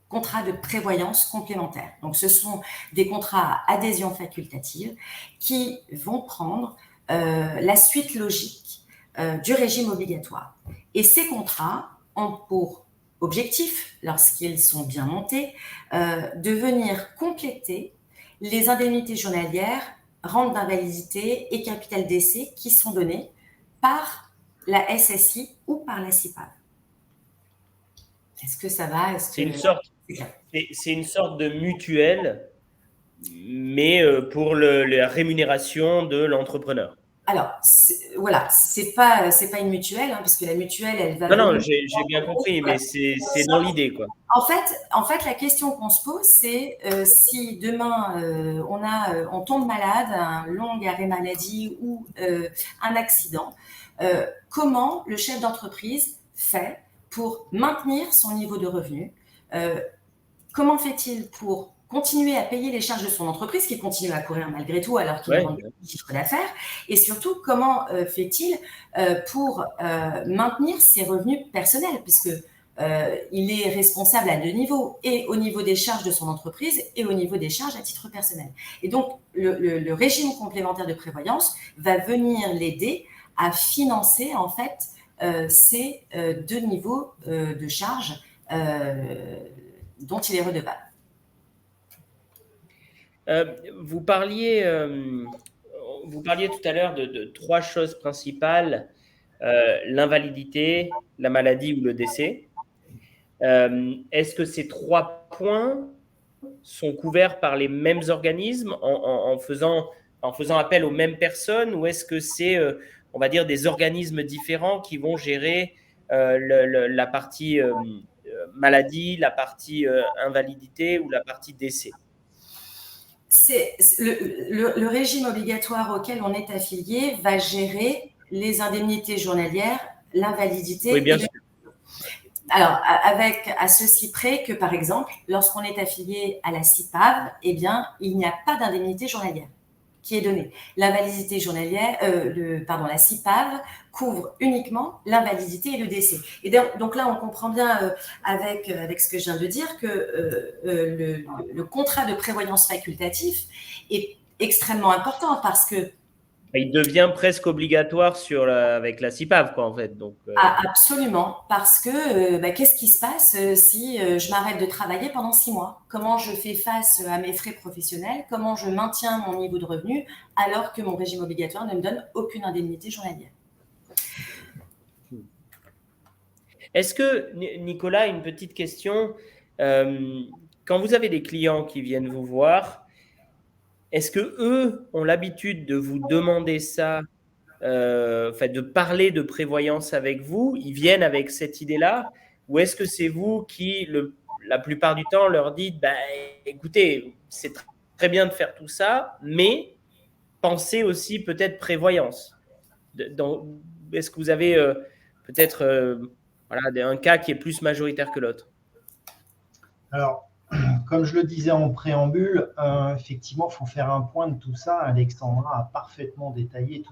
contrats de prévoyance complémentaires. Donc, ce sont des contrats à adhésion facultative qui vont prendre la suite logique du régime obligatoire. Et ces contrats ont pour objectif, lorsqu'ils sont bien montés, de venir compléter les indemnités journalières, rente d'invalidité et capital décès qui sont donnés par la SSI ou par la CIPAV. Est-ce que ça va? C'est une sorte de mutuelle, mais pour la rémunération de l'entrepreneur. Alors, voilà, c'est pas une mutuelle, parce que la mutuelle, elle va… Non, j'ai bien compris, mais c'est dans l'idée, quoi. En fait, la question qu'on se pose, c'est si demain, on tombe malade, un long arrêt maladie ou un accident, comment le chef d'entreprise fait pour maintenir son niveau de revenu? Comment fait-il pour continuer à payer les charges de son entreprise, qui continue à courir malgré tout alors qu'il a un chiffre d'affaires? Et surtout, comment fait-il pour maintenir ses revenus personnels, puisque il est responsable à deux niveaux, et au niveau des charges de son entreprise et au niveau des charges à titre personnel. Et donc, le régime complémentaire de prévoyance va venir l'aider à financer en fait ces deux niveaux de charges dont il est redevable. Vous parliez tout à l'heure de trois choses principales, l'invalidité, la maladie ou le décès. Est-ce que ces trois points sont couverts par les mêmes organismes en faisant appel aux mêmes personnes, ou est-ce que c'est, on va dire, des organismes différents qui vont gérer la partie maladie, la partie invalidité ou la partie décès? C'est le régime obligatoire auquel on est affilié va gérer les indemnités journalières, l'invalidité. Oui, bien sûr. Alors, à ceci près que, par exemple, lorsqu'on est affilié à la CIPAV, eh bien, il n'y a pas d'indemnité journalière qui est donnée. L'invalidité journalière, la CIPAV couvre uniquement l'invalidité et le décès. Et donc là, on comprend bien avec ce que je viens de dire que le contrat de prévoyance facultatif est extrêmement important, parce que il devient presque obligatoire avec la CIPAV, quoi, en fait. Donc, absolument, parce que qu'est-ce qui se passe si je m'arrête de travailler pendant 6 mois? Comment je fais face à mes frais professionnels? Comment je maintiens mon niveau de revenu alors que mon régime obligatoire ne me donne aucune indemnité journalière? Est-ce que, Nicolas, une petite question, quand vous avez des clients qui viennent vous voir, est-ce que eux ont l'habitude de vous demander ça, de parler de prévoyance avec vous? Ils viennent avec cette idée-là, ou est-ce que c'est vous qui, la plupart du temps, leur dites écoutez, c'est très bien de faire tout ça, mais pensez aussi peut-être prévoyance? Est-ce que vous avez peut-être un cas qui est plus majoritaire que l'autre? Alors, comme je le disais en préambule, effectivement, il faut faire un point de tout ça. Alexandra a parfaitement détaillé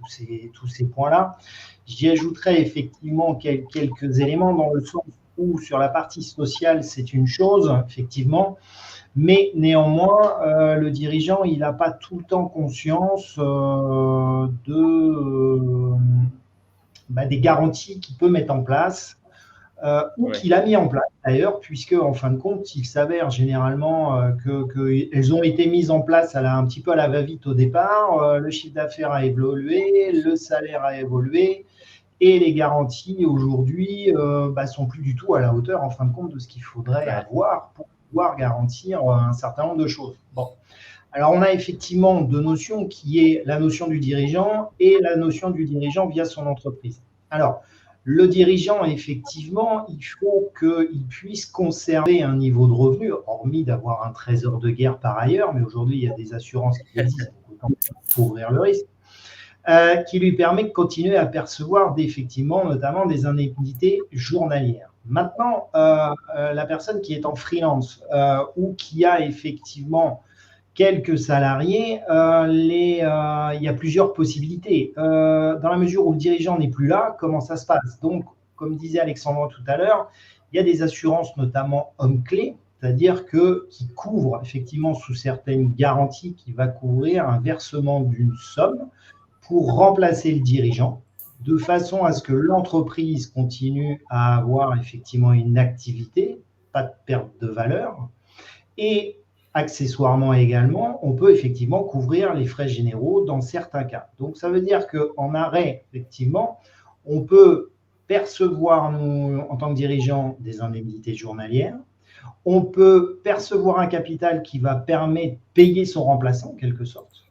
tous ces points-là. J'y ajouterai effectivement quelques éléments, dans le sens où sur la partie sociale, c'est une chose, effectivement, mais néanmoins, le dirigeant, il n'a pas tout le temps conscience des garanties qu'il peut mettre en place. Ou qu'il a mis en place d'ailleurs, puisque en fin de compte, il s'avère généralement qu'elles ont été mises en place un petit peu à la va-vite au départ. Le chiffre d'affaires a évolué, le salaire a évolué, et les garanties aujourd'hui sont plus du tout à la hauteur, en fin de compte, de ce qu'il faudrait avoir pour pouvoir garantir un certain nombre de choses. Bon. Alors, on a effectivement deux notions qui est la notion du dirigeant et la notion du dirigeant via son entreprise. Alors, le dirigeant, effectivement, il faut qu'il puisse conserver un niveau de revenu, hormis d'avoir un trésor de guerre par ailleurs, mais aujourd'hui, il y a des assurances qui existent, donc autant couvrir le risque, qui lui permet de continuer à percevoir effectivement, notamment des indemnités journalières. Maintenant, la personne qui est en freelance ou qui a effectivement quelques salariés, il y a plusieurs possibilités. Dans la mesure où le dirigeant n'est plus là, comment ça se passe? Donc, comme disait Alexandre tout à l'heure, il y a des assurances, notamment homme-clé, c'est-à-dire qui couvrent effectivement sous certaines garanties, qui va couvrir un versement d'une somme pour remplacer le dirigeant, de façon à ce que l'entreprise continue à avoir effectivement une activité, pas de perte de valeur, et accessoirement également, on peut effectivement couvrir les frais généraux dans certains cas. Donc, ça veut dire qu'en arrêt, effectivement, on peut percevoir, nous, en tant que dirigeant, des indemnités journalières. On peut percevoir un capital qui va permettre de payer son remplaçant, en quelque sorte.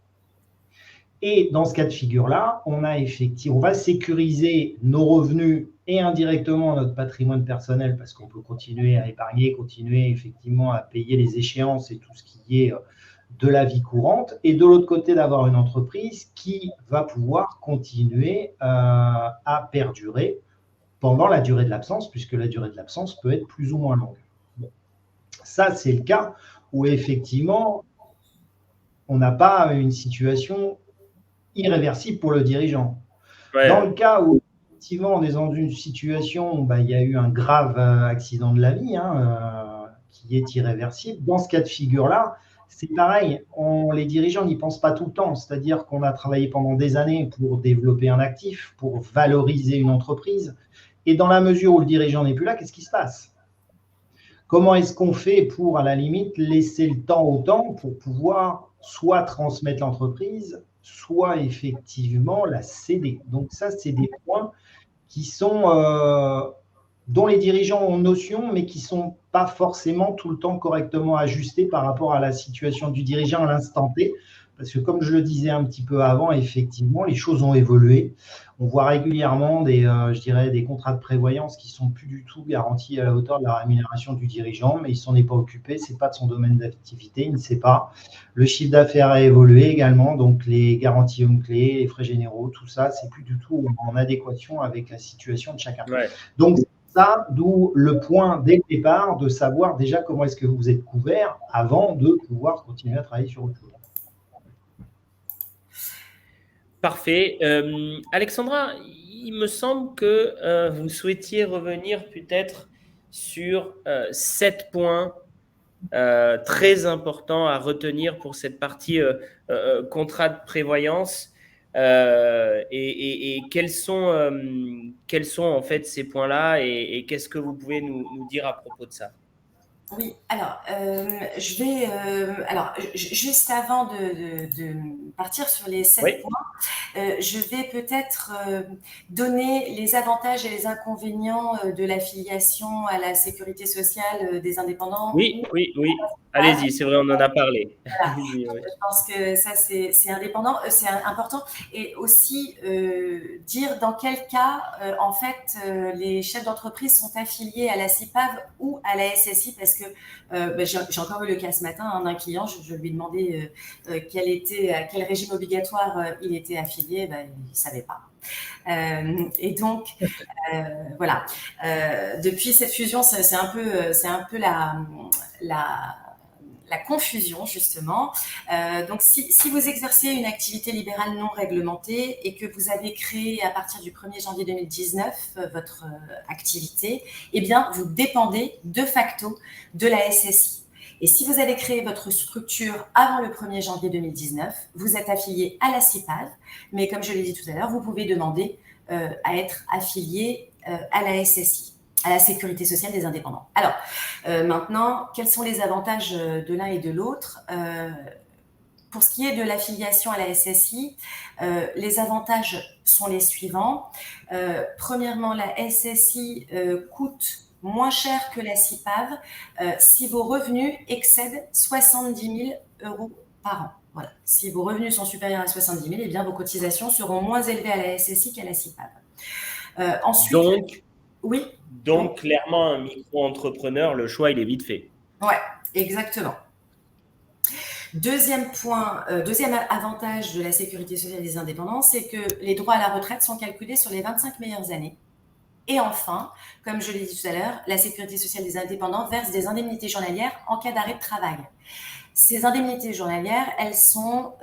Et dans ce cas de figure-là, on va sécuriser nos revenus et indirectement notre patrimoine personnel, parce qu'on peut continuer à épargner, continuer effectivement à payer les échéances et tout ce qui est de la vie courante. Et de l'autre côté, d'avoir une entreprise qui va pouvoir continuer à perdurer pendant la durée de l'absence, puisque la durée de l'absence peut être plus ou moins longue. Bon. Ça, c'est le cas où effectivement, on n'a pas une situation irréversible pour le dirigeant. Ouais. Dans le cas où, effectivement, on est dans une situation où il y a eu un grave accident de la vie qui est irréversible, dans ce cas de figure-là, c'est pareil, les dirigeants n'y pensent pas tout le temps, c'est-à-dire qu'on a travaillé pendant des années pour développer un actif, pour valoriser une entreprise, et dans la mesure où le dirigeant n'est plus là, qu'est-ce qui se passe? Comment est-ce qu'on fait pour, à la limite, laisser le temps au temps pour pouvoir soit transmettre l'entreprise, soit effectivement la céder? Donc ça, c'est des points qui sont, dont les dirigeants ont notion, mais qui ne sont pas forcément tout le temps correctement ajustés par rapport à la situation du dirigeant à l'instant T. Parce que comme je le disais un petit peu avant, effectivement, les choses ont évolué. On voit régulièrement des contrats de prévoyance qui ne sont plus du tout garantis à la hauteur de la rémunération du dirigeant, mais il ne s'en est pas occupé, ce n'est pas de son domaine d'activité, il ne sait pas. Le chiffre d'affaires a évolué également, donc les garanties hommes-clés, les frais généraux, tout ça, ce n'est plus du tout en adéquation avec la situation de chacun. Ouais. Donc, ça, d'où le point dès le départ de savoir déjà comment est-ce que vous êtes couvert avant de pouvoir continuer à travailler sur autre chose. Parfait. Alexandra, il me semble que vous souhaitiez revenir peut-être sur 7 points très importants à retenir pour cette partie contrat de prévoyance. Et quels sont en fait ces points-là et qu'est-ce que vous pouvez nous dire à propos de ça? Oui, alors, juste avant de partir sur les 7 points, je vais peut-être donner les avantages et les inconvénients de l'affiliation à la sécurité sociale des indépendants. Oui. Allez-y, c'est vrai, on en a parlé. Voilà. Je pense que ça, c'est indépendant, c'est important. Et aussi dire dans quel cas, en fait, les chefs d'entreprise sont affiliés à la CIPAV ou à la SSI, parce que j'ai encore eu le cas ce matin d'un client, je lui ai demandé à quel régime obligatoire il était affilié, il ne savait pas. Et donc, voilà. Depuis cette fusion, c'est un peu la confusion, justement. Donc, si vous exercez une activité libérale non réglementée et que vous avez créé à partir du 1er janvier 2019 votre activité, eh bien, vous dépendez de facto de la SSI. Et si vous avez créé votre structure avant le 1er janvier 2019, vous êtes affilié à la CIPAV, mais comme je l'ai dit tout à l'heure, vous pouvez demander à être affilié à la SSI, à la Sécurité sociale des indépendants. Alors, maintenant, quels sont les avantages de l'un et de l'autre? Pour ce qui est de l'affiliation à la SSI, les avantages sont les suivants. Premièrement, la SSI coûte moins cher que la CIPAV si vos revenus excèdent 70 000 € par an. Voilà. Si vos revenus sont supérieurs à 70 000, eh bien, vos cotisations seront moins élevées à la SSI qu'à la CIPAV. Ensuite, oui. Donc, clairement, un micro-entrepreneur, le choix, il est vite fait. Ouais, exactement. Deuxième point, deuxième avantage de la sécurité sociale des indépendants, c'est que les droits à la retraite sont calculés sur les 25 meilleures années. Et enfin, comme je l'ai dit tout à l'heure, la sécurité sociale des indépendants verse des indemnités journalières en cas d'arrêt de travail. Ces indemnités journalières, elles sont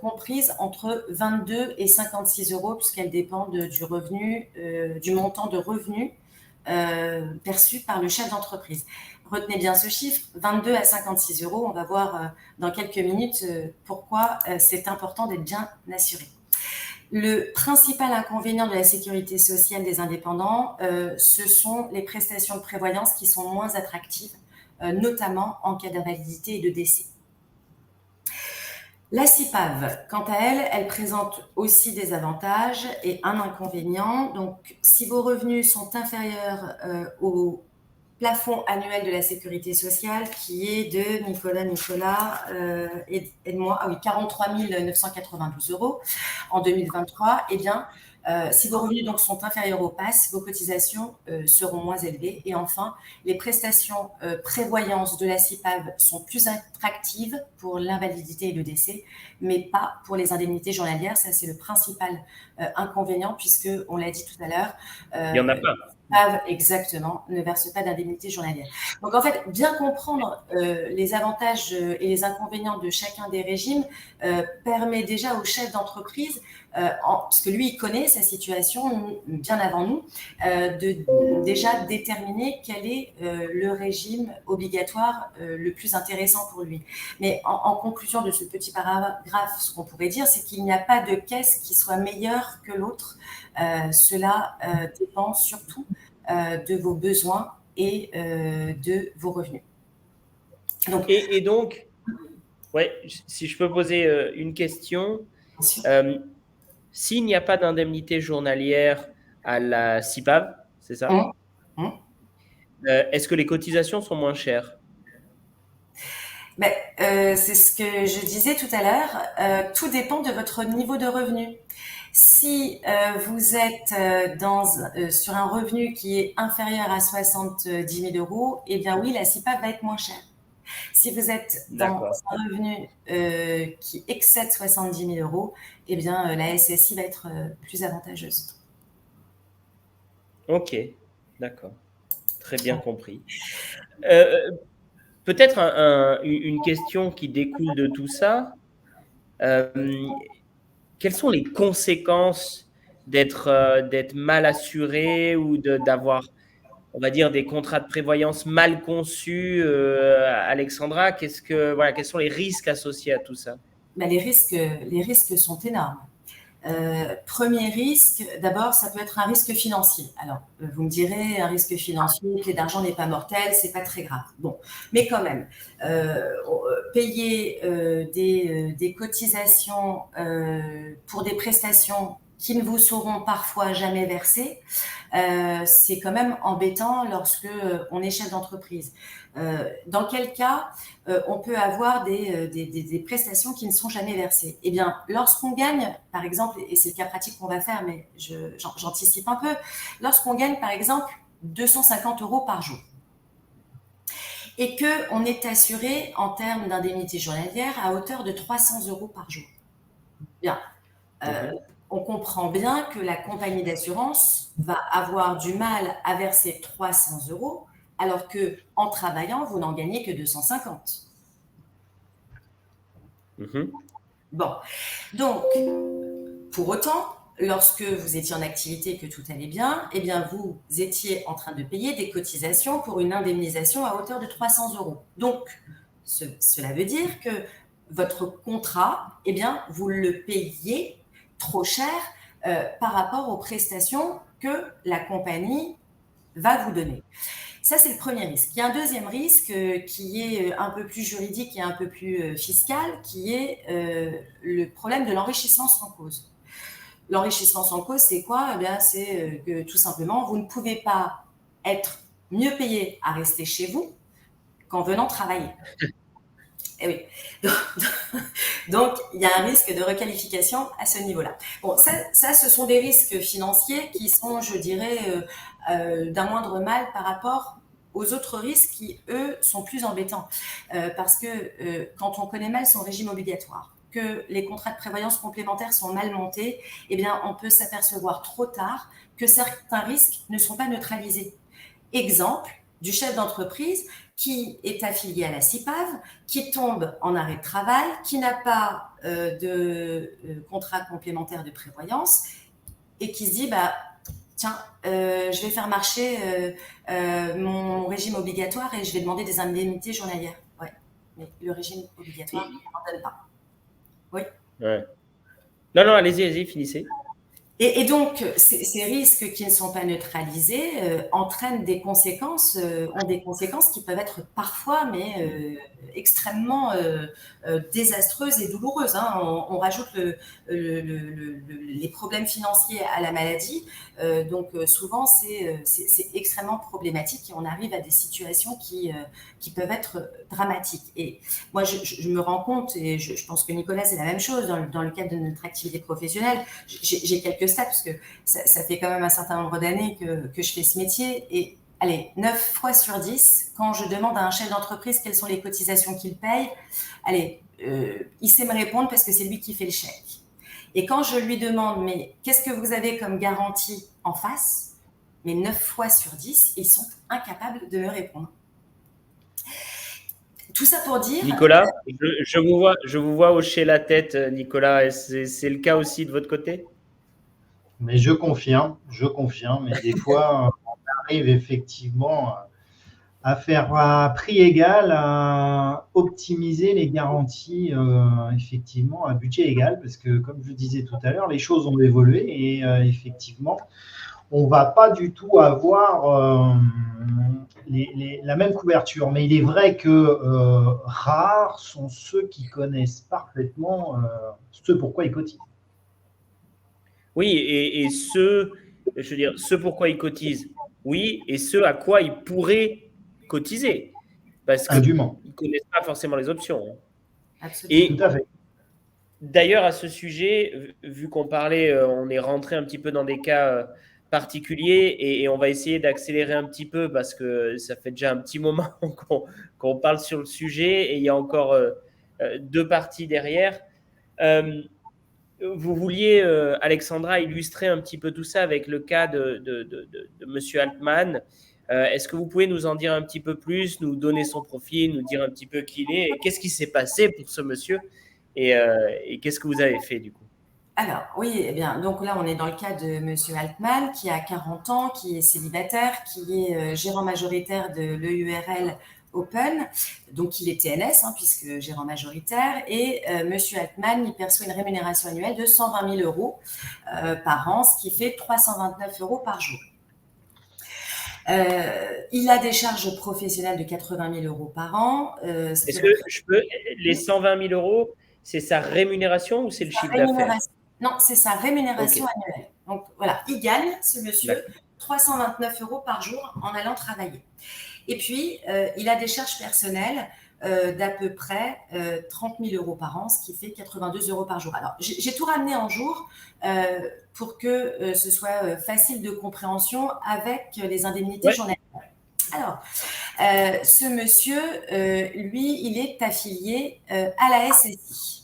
comprises entre 22 et 56 euros puisqu'elles dépendent du revenu, du montant de revenus perçu par le chef d'entreprise. Retenez bien ce chiffre, 22 à 56 euros. On va voir dans quelques minutes pourquoi c'est important d'être bien assuré. Le principal inconvénient de la sécurité sociale des indépendants, ce sont les prestations de prévoyance qui sont moins attractives, notamment en cas d'invalidité et de décès. La CIPAV, quant à elle, elle présente aussi des avantages et un inconvénient. Donc, si vos revenus sont inférieurs au plafond annuel de la sécurité sociale, qui est de Nicolas, aide-moi, ah oui, 43 992 euros en 2023, eh bien, si vos revenus donc sont inférieurs au PASS, vos cotisations seront moins élevées. Et enfin, les prestations prévoyance de la CIPAV sont plus attractives pour l'invalidité et le décès, mais pas pour les indemnités journalières. Ça, c'est le principal inconvénient, puisque, on l'a dit tout à l'heure, il n'y en a pas. Exactement, ne verse pas d'indemnité journalière. Donc en fait, bien comprendre les avantages et les inconvénients de chacun des régimes permet déjà au chef d'entreprise, parce que lui, il connaît sa situation bien avant nous, de déjà déterminer quel est le régime obligatoire le plus intéressant pour lui. Mais en conclusion de ce petit paragraphe, ce qu'on pourrait dire, c'est qu'il n'y a pas de caisse qui soit meilleure que l'autre. Cela dépend surtout de vos besoins et de vos revenus. Donc, et donc, ouais, si je peux poser une question, s'il n'y a pas d'indemnité journalière à la CIPAV, c'est ça? Est-ce que les cotisations sont moins chères? C'est ce que je disais tout à l'heure. Tout dépend de votre niveau de revenu. Si vous êtes sur un revenu qui est inférieur à 70 000 euros, eh bien oui, la CIPAV va être moins chère. Si vous êtes dans un revenu qui excède 70 000 euros, eh bien la SSI va être plus avantageuse. Ok, d'accord. Très bien compris. Peut-être une question qui découle de tout ça. Quelles sont les conséquences d'être mal assuré ou d'avoir, on va dire, des contrats de prévoyance mal conçus, Alexandra? Quels sont les risques associés à tout ça? Les risques sont énormes. Premier risque, d'abord, ça peut être un risque financier. Alors, vous me direz, un risque financier, clé d'argent n'est pas mortel, c'est pas très grave. Bon, mais quand même, payer des cotisations pour des prestations qui ne vous seront parfois jamais versées, c'est quand même embêtant lorsque on est chef d'entreprise. Dans quel cas on peut avoir des prestations qui ne sont jamais versées? Eh bien, lorsqu'on gagne, par exemple, et c'est le cas pratique qu'on va faire, mais j'anticipe un peu, lorsqu'on gagne, par exemple, 250 euros par jour, et qu'on est assuré en termes d'indemnité journalière à hauteur de 300 euros par jour. Bien, on comprend bien que la compagnie d'assurance va avoir du mal à verser 300 euros, alors qu'en travaillant, vous n'en gagnez que 250. Bon, donc, pour autant, lorsque vous étiez en activité et que tout allait bien, eh bien, vous étiez en train de payer des cotisations pour une indemnisation à hauteur de 300 euros. Donc, cela veut dire que votre contrat, eh bien, vous le payez trop cher par rapport aux prestations que la compagnie va vous donner. Ça, c'est le premier risque. Il y a un deuxième risque qui est un peu plus juridique et un peu plus fiscal, qui est le problème de l'enrichissement sans cause. L'enrichissement sans cause, c'est quoi? Eh bien, c'est que tout simplement, vous ne pouvez pas être mieux payé à rester chez vous qu'en venant travailler. Eh oui. Donc, il y a un risque de requalification à ce niveau-là. Bon, ça, ce sont des risques financiers qui sont, je dirais, d'un moindre mal par rapport aux autres risques qui, eux, sont plus embêtants. Parce que quand on connaît mal son régime obligatoire, que les contrats de prévoyance complémentaires sont mal montés, eh bien, on peut s'apercevoir trop tard que certains risques ne sont pas neutralisés. Exemple du chef d'entreprise qui est affilié à la CIPAV, qui tombe en arrêt de travail, qui n'a pas de contrat complémentaire de prévoyance et qui se dit tiens, je vais faire marcher mon régime obligatoire et je vais demander des indemnités journalières. Ouais, mais le régime obligatoire, on n'en donne pas. Oui. Ouais. Non, allez-y, finissez. Et donc, ces risques qui ne sont pas neutralisés entraînent des conséquences, ont des conséquences qui peuvent être parfois, mais extrêmement désastreuses et douloureuses. Hein. On rajoute les problèmes financiers à la maladie, donc souvent c'est extrêmement problématique et on arrive à des situations qui peuvent être dramatiques. Et moi, je me rends compte, et je pense que Nicolas, c'est la même chose dans le cadre de notre activité professionnelle. J'ai quelques stats parce que ça fait quand même un certain nombre d'années que je fais ce métier. Et allez, 9 fois sur 10, quand je demande à un chef d'entreprise quelles sont les cotisations qu'il paye, allez, il sait me répondre parce que c'est lui qui fait le chèque. Et quand je lui demande, mais qu'est-ce que vous avez comme garantie en face, mais 9 fois sur 10, ils sont incapables de me répondre. Tout ça pour dire… Nicolas, je vous vois hocher la tête, Nicolas. C'est le cas aussi de votre côté? Mais je confirme, mais des fois, on arrive effectivement à faire à prix égal, à optimiser les garanties, effectivement, à budget égal, parce que, comme je disais tout à l'heure, les choses ont évolué et effectivement, on ne va pas du tout avoir la même couverture. Mais il est vrai que rares sont ceux qui connaissent parfaitement ce pourquoi ils cotisent. Oui, et je veux dire, ce pourquoi ils cotisent, oui, et ce à quoi ils pourraient cotiser, parce qu'ils ne connaissent pas forcément les options. Hein. Absolument. Et tout à fait. D'ailleurs, à ce sujet, vu qu'on parlait, on est rentré un petit peu dans des cas particuliers et on va essayer d'accélérer un petit peu parce que ça fait déjà un petit moment qu'on parle sur le sujet et il y a encore 2 parties derrière. Vous vouliez, Alexandra, illustrer un petit peu tout ça avec le cas de Monsieur Altman. Est-ce que vous pouvez nous en dire un petit peu plus, nous donner son profil, nous dire un petit peu qui il est et qu'est-ce qui s'est passé pour ce monsieur et qu'est-ce que vous avez fait du coup? Alors, oui, eh bien, donc là, on est dans le cas de Monsieur Altman, qui a 40 ans, qui est célibataire, qui est gérant majoritaire de l'EURL Open. Donc, il est TNS, puisque gérant majoritaire. Et Monsieur Altman, il perçoit une rémunération annuelle de 120 000 euros par an, ce qui fait 329 euros par jour. Il a des charges professionnelles de 80 000 euros par an. Est-ce que je peux… Les 120 000 euros, c'est sa rémunération ou c'est le chiffre d'affaires? Non, c'est sa rémunération annuelle. Donc voilà, il gagne, ce monsieur, 329 euros par jour en allant travailler. Et puis, il a des charges personnelles d'à peu près 30 000 euros par an, ce qui fait 82 euros par jour. Alors, j'ai tout ramené en jours pour que ce soit facile de compréhension avec les indemnités journalières. Alors, ce monsieur, lui, il est affilié à la SSI.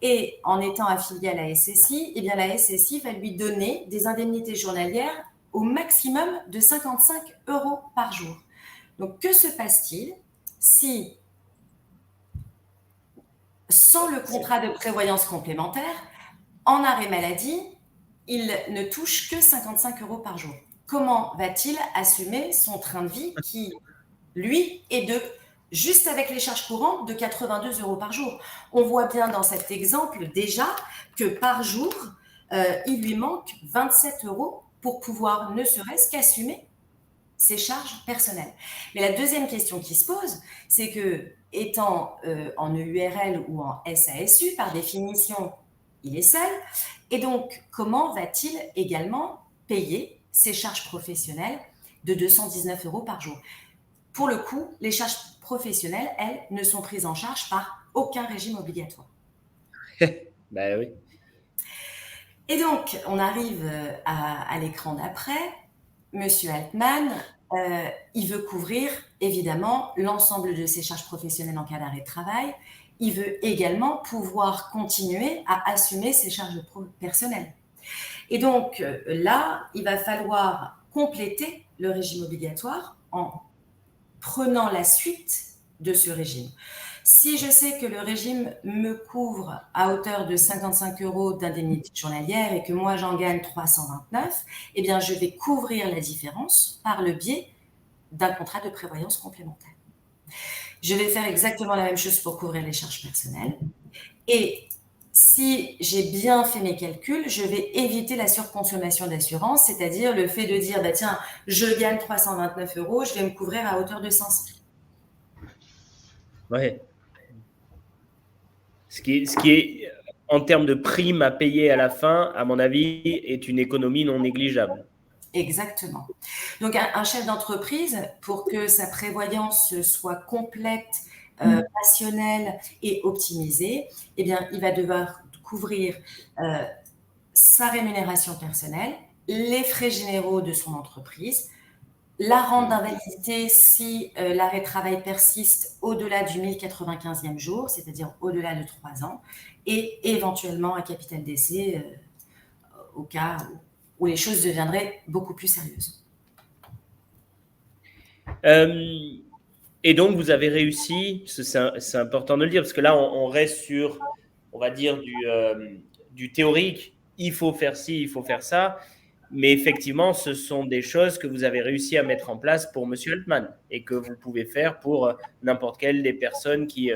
Et en étant affilié à la SSI, eh bien la SSI va lui donner des indemnités journalières au maximum de 55 euros par jour. Donc, que se passe-t-il si, sans le contrat de prévoyance complémentaire, en arrêt maladie, il ne touche que 55 euros par jour? Comment va-t-il assumer son train de vie qui, lui, est de juste avec les charges courantes de 82 euros par jour? On voit bien dans cet exemple déjà que par jour, il lui manque 27 euros pour pouvoir ne serait-ce qu'assumer ses charges personnelles. Mais la deuxième question qui se pose, c'est que étant en EURL ou en SASU, par définition, il est seul. Et donc, comment va-t-il également payer ses charges professionnelles de 219 euros par jour? Pour le coup, les charges professionnelles, elles, ne sont prises en charge par aucun régime obligatoire. Ben oui. Et donc, on arrive à l'écran d'après. Monsieur Altman, il veut couvrir évidemment l'ensemble de ses charges professionnelles en cas d'arrêt de travail. Il veut également pouvoir continuer à assumer ses charges personnelles. Et donc là, il va falloir compléter le régime obligatoire en prenant la suite de ce régime. Si je sais que le régime me couvre à hauteur de 55 € d'indemnité journalière et que moi j'en gagne 329, eh bien je vais couvrir la différence par le biais d'un contrat de prévoyance complémentaire. Je vais faire exactement la même chose pour couvrir les charges personnelles. Et si j'ai bien fait mes calculs, je vais éviter la surconsommation d'assurance, c'est-à-dire le fait de dire, bah tiens, je gagne 329 €, je vais me couvrir à hauteur de 500. Ouais. Ce qui est, en termes de primes à payer à la fin, à mon avis, est une économie non négligeable. Exactement. Donc, un chef d'entreprise, pour que sa prévoyance soit complète, rationnelle et optimisée, eh bien, il va devoir couvrir sa rémunération personnelle, les frais généraux de son entreprise, la rente d'invalidité si l'arrêt de travail persiste au-delà du 1095e jour, c'est-à-dire au-delà de 3 ans, et éventuellement un capital décès au cas où les choses deviendraient beaucoup plus sérieuses. Et donc, vous avez réussi, c'est important de le dire, parce que là, on reste sur, on va dire, du théorique. Il faut faire ci, il faut faire ça. Mais effectivement, ce sont des choses que vous avez réussi à mettre en place pour M. Altman et que vous pouvez faire pour n'importe quelle des personnes qui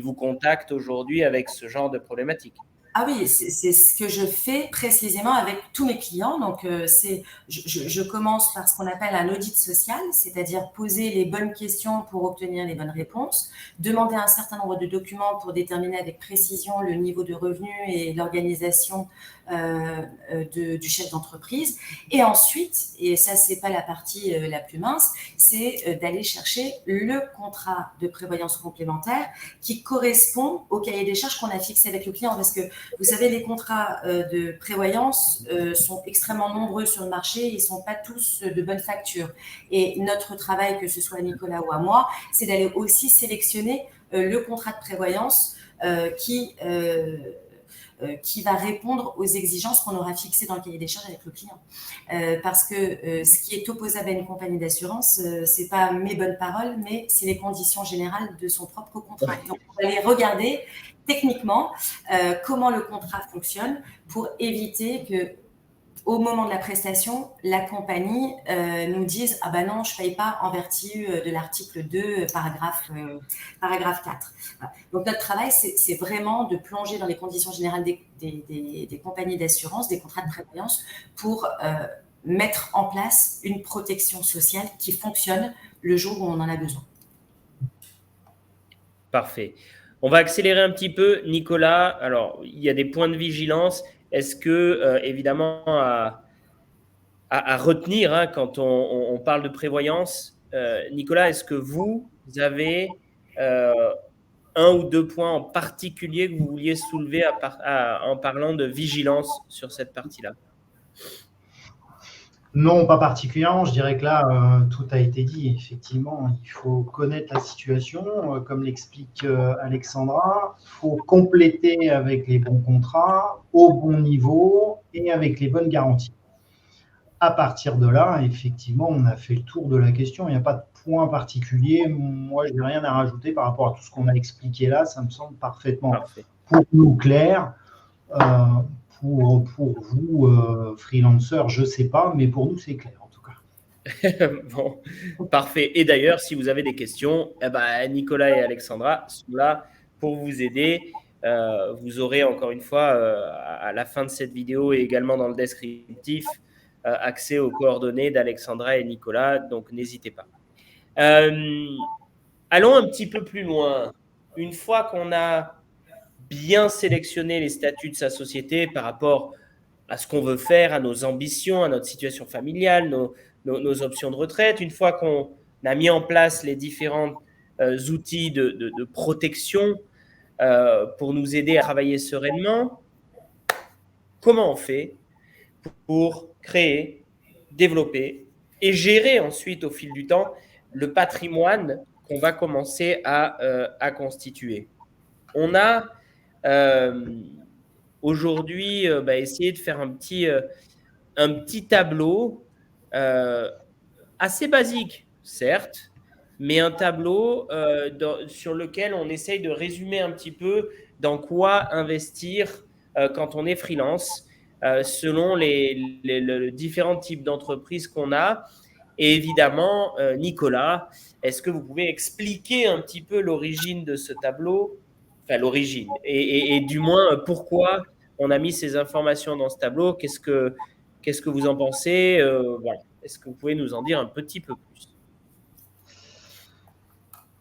vous contactent aujourd'hui avec ce genre de problématique. Ah oui, c'est ce que je fais précisément avec tous mes clients. Donc, je commence par ce qu'on appelle un audit social, c'est-à-dire poser les bonnes questions pour obtenir les bonnes réponses, demander un certain nombre de documents pour déterminer avec précision le niveau de revenu et l'organisation du chef d'entreprise. Et ensuite, et ça, c'est pas la partie la plus mince, c'est d'aller chercher le contrat de prévoyance complémentaire qui correspond au cahier des charges qu'on a fixé avec le client. Parce que vous savez, les contrats de prévoyance sont extrêmement nombreux sur le marché, ils ne sont pas tous de bonne facture. Et notre travail, que ce soit à Nicolas ou à moi, c'est d'aller aussi sélectionner le contrat de prévoyance qui va répondre aux exigences qu'on aura fixées dans le cahier des charges avec le client. Parce que ce qui est opposable à une compagnie d'assurance, ce n'est pas mes bonnes paroles, mais c'est les conditions générales de son propre contrat. Donc, on va aller regarder techniquement comment le contrat fonctionne pour éviter que au moment de la prestation, la compagnie nous dise « Ah ben non, je ne paye pas en vertu de l'article 2, paragraphe 4 ». Voilà. Donc, notre travail, c'est vraiment de plonger dans les conditions générales des compagnies d'assurance, des contrats de prévoyance, pour mettre en place une protection sociale qui fonctionne le jour où on en a besoin. Parfait. On va accélérer un petit peu. Nicolas, alors, il y a des points de vigilance. Est-ce que, évidemment, à retenir quand on parle de prévoyance, Nicolas, est-ce que vous avez un ou deux points en particulier que vous vouliez soulever en parlant de vigilance sur cette partie-là? Non, pas particulièrement. Je dirais que là, tout a été dit. Effectivement, il faut connaître la situation, comme l'explique Alexandra. Il faut compléter avec les bons contrats, au bon niveau et avec les bonnes garanties. À partir de là, effectivement, on a fait le tour de la question. Il n'y a pas de point particulier. Moi, je n'ai rien à rajouter par rapport à tout ce qu'on a expliqué là. Ça me semble parfaitement pour nous clair. Pour vous, freelancers, je ne sais pas, mais pour nous, c'est clair en tout cas. Bon, parfait. Et d'ailleurs, si vous avez des questions, Nicolas et Alexandra sont là pour vous aider. Vous aurez encore une fois, à la fin de cette vidéo et également dans le descriptif, accès aux coordonnées d'Alexandra et Nicolas, donc n'hésitez pas. Allons un petit peu plus loin. Une fois qu'on a bien sélectionner les statuts de sa société par rapport à ce qu'on veut faire, à nos ambitions, à notre situation familiale, nos options de retraite. Une fois qu'on a mis en place les différents outils de protection pour nous aider à travailler sereinement. Comment on fait pour créer, développer et gérer ensuite au fil du temps le patrimoine qu'on va commencer à constituer? On a aujourd'hui essayé de faire un petit tableau assez basique, certes, mais un tableau sur lequel on essaye de résumer un petit peu dans quoi investir quand on est freelance, selon les différents types d'entreprises qu'on a. Et évidemment, Nicolas, est-ce que vous pouvez expliquer un petit peu l'origine de ce tableau? Enfin, l'origine, et du moins pourquoi on a mis ces informations dans ce tableau? Qu'est-ce que vous en pensez? Voilà. Est-ce que vous pouvez nous en dire un petit peu plus?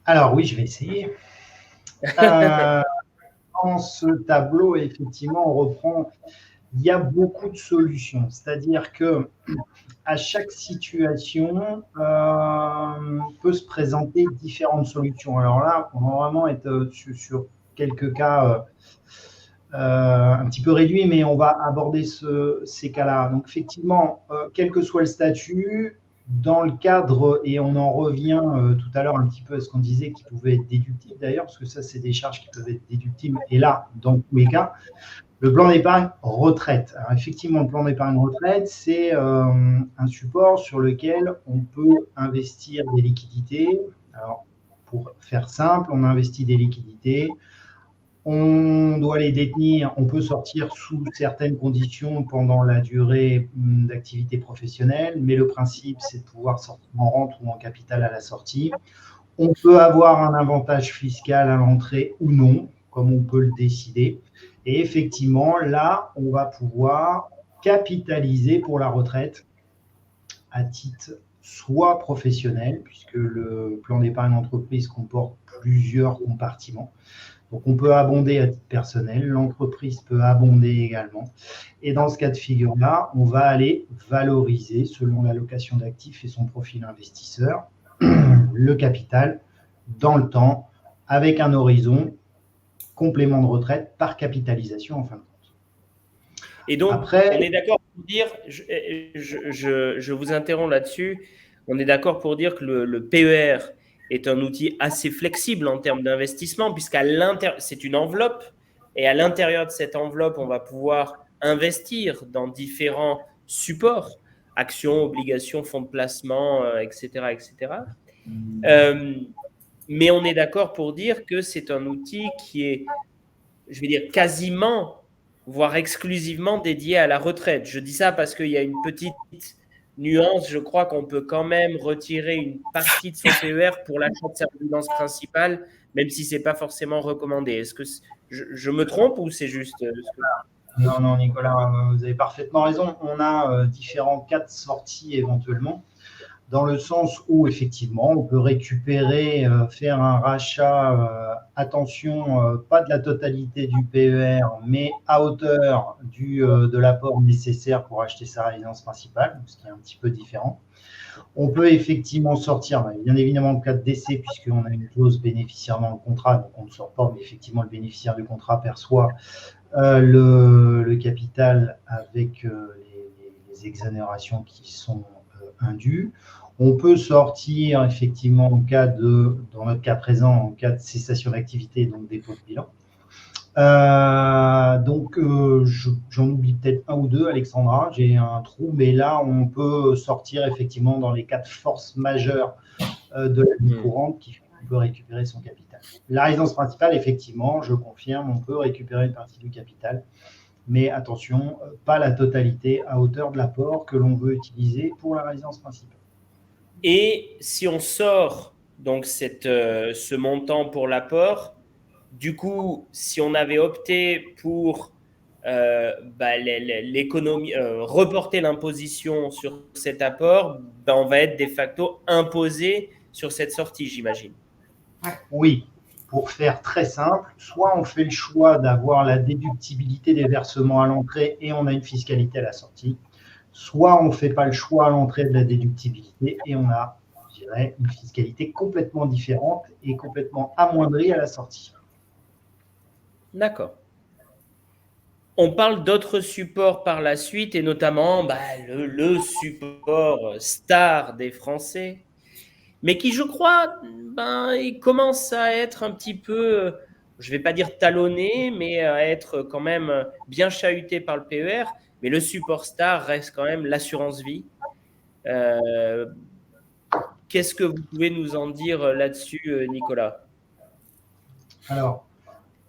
Alors oui, je vais essayer. Dans ce tableau, effectivement, on reprend, il y a beaucoup de solutions. C'est-à-dire que à chaque situation peut se présenter différentes solutions. Alors là, on va vraiment être sur quelques cas un petit peu réduits, mais on va aborder ces cas-là. Donc effectivement, quel que soit le statut, dans le cadre, et on en revient tout à l'heure un petit peu à ce qu'on disait qui pouvait être déductible d'ailleurs, parce que ça, c'est des charges qui peuvent être déductibles. Et là, dans tous les cas, le plan d'épargne retraite. Alors effectivement, le plan d'épargne retraite, c'est un support sur lequel on peut investir des liquidités. Alors, pour faire simple, on investit des liquidités. On doit les détenir, on peut sortir sous certaines conditions pendant la durée d'activité professionnelle, mais le principe, c'est de pouvoir sortir en rente ou en capital à la sortie. On peut avoir un avantage fiscal à l'entrée ou non, comme on peut le décider. Et effectivement, là, on va pouvoir capitaliser pour la retraite à titre soit professionnel, puisque le plan d'épargne entreprise comporte plusieurs compartiments. Donc, on peut abonder à titre personnel, l'entreprise peut abonder également. Et dans ce cas de figure-là, on va aller valoriser, selon l'allocation d'actifs et son profil investisseur, le capital dans le temps, avec un horizon complément de retraite par capitalisation en fin de compte. Et donc, après, on est d'accord pour dire, je vous interromps là-dessus, on est d'accord pour dire que le PER est un outil assez flexible en termes d'investissement, puisqu'à l'intérieur, c'est une enveloppe, et à l'intérieur de cette enveloppe, on va pouvoir investir dans différents supports, actions, obligations, fonds de placement, etc. etc. Mais on est d'accord pour dire que c'est un outil qui est, je vais dire, quasiment, voire exclusivement dédié à la retraite. Je dis ça parce qu'il y a une petite nuance. Je crois qu'on peut quand même retirer une partie de son PER pour l'achat de sa résidence principale, même si ce n'est pas forcément recommandé. Est-ce que je me trompe ou c'est juste Non, non, Nicolas, vous avez parfaitement raison. On a différents cas de sortie éventuellement, dans le sens où, effectivement, on peut récupérer, faire un rachat, attention, pas de la totalité du PER, mais à hauteur de l'apport nécessaire pour acheter sa résidence principale, ce qui est un petit peu différent. On peut effectivement sortir, bien évidemment, en cas de décès, puisqu'on a une clause bénéficiaire dans le contrat, donc on ne sort pas, mais effectivement, le bénéficiaire du contrat perçoit le capital avec les exonérations qui sont indues. On peut sortir effectivement dans notre cas présent, en cas de cessation d'activité, donc dépôt de bilan. J'en oublie peut-être un ou deux, Alexandra, j'ai un trou, mais là, on peut sortir effectivement dans les cas de force majeure de la vie courante qui peut récupérer son capital. La résidence principale, effectivement, je confirme, on peut récupérer une partie du capital, mais attention, pas la totalité à hauteur de l'apport que l'on veut utiliser pour la résidence principale. Et si on sort donc ce montant pour l'apport, du coup, si on avait opté pour l'économie, reporter l'imposition sur cet apport, on va être de facto imposé sur cette sortie, j'imagine. Oui, pour faire très simple, soit on fait le choix d'avoir la déductibilité des versements à l'entrée et on a une fiscalité à la sortie, soit on ne fait pas le choix à l'entrée de la déductibilité et on a dirais, une fiscalité complètement différente et complètement amoindrie à la sortie. D'accord. On parle d'autres supports par la suite, et notamment le support star des Français, mais qui, je crois, il commence à être un petit peu, je ne vais pas dire talonné, mais à être quand même bien chahuté par le PER. Mais le support star reste quand même l'assurance vie. Qu'est-ce que vous pouvez nous en dire là-dessus, Nicolas? Alors,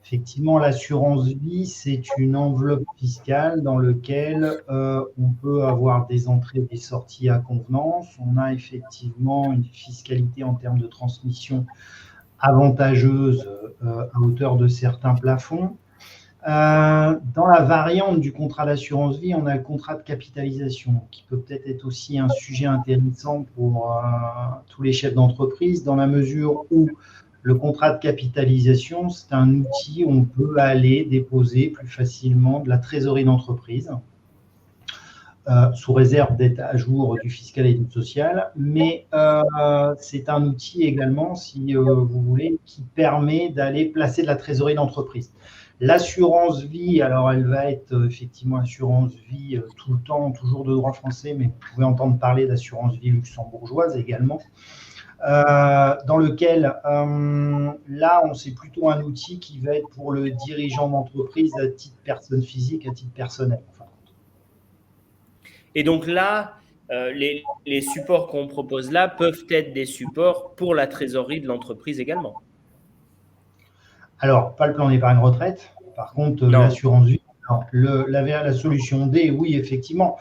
effectivement, l'assurance vie, c'est une enveloppe fiscale dans laquelle on peut avoir des entrées et des sorties à convenance. On a effectivement une fiscalité en termes de transmission avantageuse à hauteur de certains plafonds. Dans la variante du contrat d'assurance vie, on a le contrat de capitalisation qui peut peut-être être aussi un sujet intéressant pour tous les chefs d'entreprise dans la mesure où le contrat de capitalisation, c'est un outil où on peut aller déposer plus facilement de la trésorerie d'entreprise, sous réserve d'être à jour du fiscal et du social, mais c'est un outil également, si vous voulez, qui permet d'aller placer de la trésorerie d'entreprise. L'assurance vie, alors elle va être effectivement assurance vie tout le temps, toujours de droit français, mais vous pouvez entendre parler d'assurance vie luxembourgeoise également. Dans lequel, là, c'est plutôt un outil qui va être pour le dirigeant d'entreprise à titre personne physique, à titre personnel. Enfin. Et donc là, les supports qu'on propose là peuvent être des supports pour la trésorerie de l'entreprise également. Alors, pas le plan d'épargne retraite. Par contre, l'assurance vie, la solution D, oui, effectivement.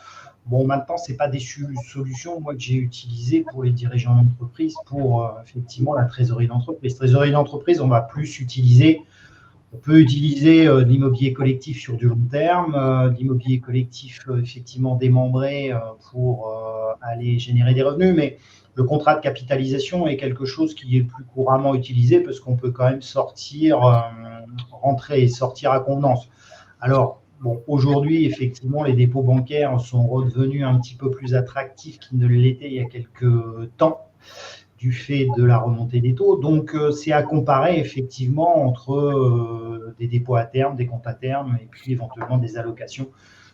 Bon, maintenant, ce n'est pas des solutions moi, que j'ai utilisées pour les dirigeants d'entreprise pour effectivement la trésorerie d'entreprise. Trésorerie d'entreprise, on va plus utiliser, on peut utiliser de l'immobilier collectif sur du long terme, de l'immobilier collectif effectivement démembré pour aller générer des revenus, mais le contrat de capitalisation est quelque chose qui est plus couramment utilisé parce qu'on peut quand même sortir, rentrer et sortir à convenance. Alors, bon, aujourd'hui, effectivement, les dépôts bancaires sont redevenus un petit peu plus attractifs qu'ils ne l'étaient il y a quelques temps du fait de la remontée des taux. Donc, c'est à comparer effectivement entre des dépôts à terme, des comptes à terme et puis éventuellement des allocations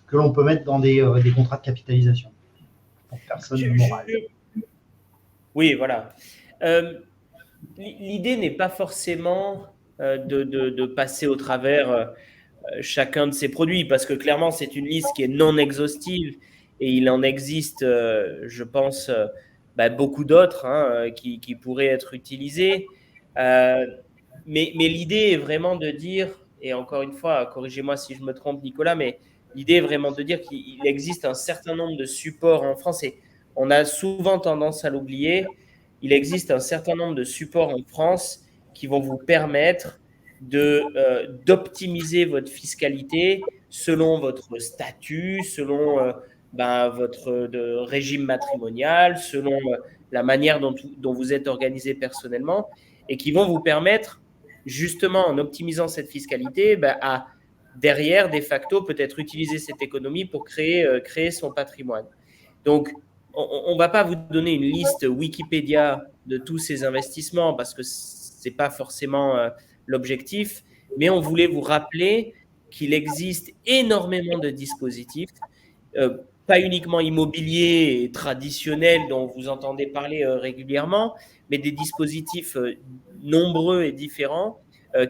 que l'on peut mettre dans des contrats de capitalisation pour personnes morales. Oui, voilà. L'idée n'est pas forcément de passer au travers chacun de ces produits, parce que clairement, c'est une liste qui est non exhaustive et il en existe, je pense, beaucoup d'autres qui pourraient être utilisés. Mais l'idée est vraiment de dire, et encore une fois, corrigez-moi si je me trompe, Nicolas, mais l'idée est vraiment de dire qu'il existe un certain nombre de supports en France, et on a souvent tendance à l'oublier. Il existe un certain nombre de supports en France qui vont vous permettre d'optimiser votre fiscalité selon votre statut, selon votre régime matrimonial, selon la manière dont vous êtes organisé personnellement, et qui vont vous permettre, justement, en optimisant cette fiscalité, à derrière, de facto, peut-être utiliser cette économie pour créer son patrimoine. Donc, on ne va pas vous donner une liste Wikipédia de tous ces investissements parce que ce n'est pas forcément l'objectif, mais on voulait vous rappeler qu'il existe énormément de dispositifs, pas uniquement immobiliers et traditionnels dont vous entendez parler régulièrement, mais des dispositifs nombreux et différents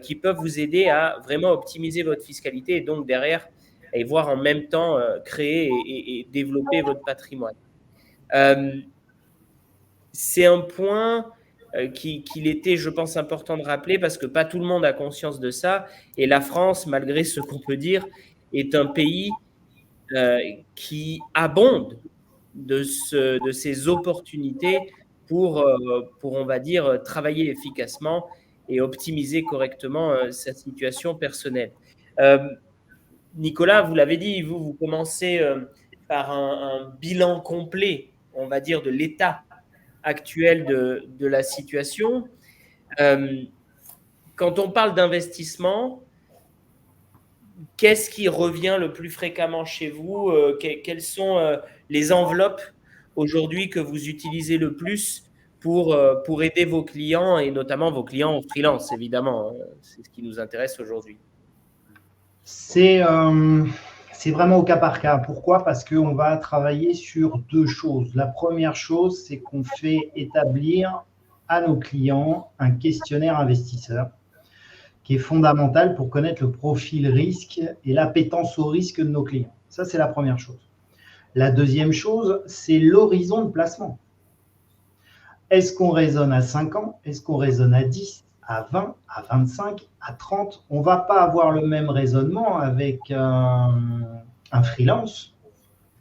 qui peuvent vous aider à vraiment optimiser votre fiscalité et donc derrière, et voir en même temps créer et développer votre patrimoine. C'est un point qu'il était, je pense, important de rappeler parce que pas tout le monde a conscience de ça. Et la France, malgré ce qu'on peut dire, est un pays qui abonde de ces opportunités pour, on va dire, travailler efficacement et optimiser correctement sa situation personnelle. Nicolas, vous l'avez dit, vous commencez par un bilan complet, on va dire, de l'état actuel de la situation. Quand on parle d'investissement, qu'est-ce qui revient le plus fréquemment chez vous? Quelles sont les enveloppes aujourd'hui que vous utilisez le plus pour aider vos clients et notamment vos clients freelance, évidemment. C'est ce qui nous intéresse aujourd'hui. C'est vraiment au cas par cas. Pourquoi? Parce qu'on va travailler sur deux choses. La première chose, c'est qu'on fait établir à nos clients un questionnaire investisseur qui est fondamental pour connaître le profil risque et l'appétence au risque de nos clients. Ça, c'est la première chose. La deuxième chose, c'est l'horizon de placement. Est-ce qu'on raisonne à 5 ans? Est-ce qu'on raisonne à 10, à 20, à 25, à 30? On ne va pas avoir le même raisonnement avec un freelance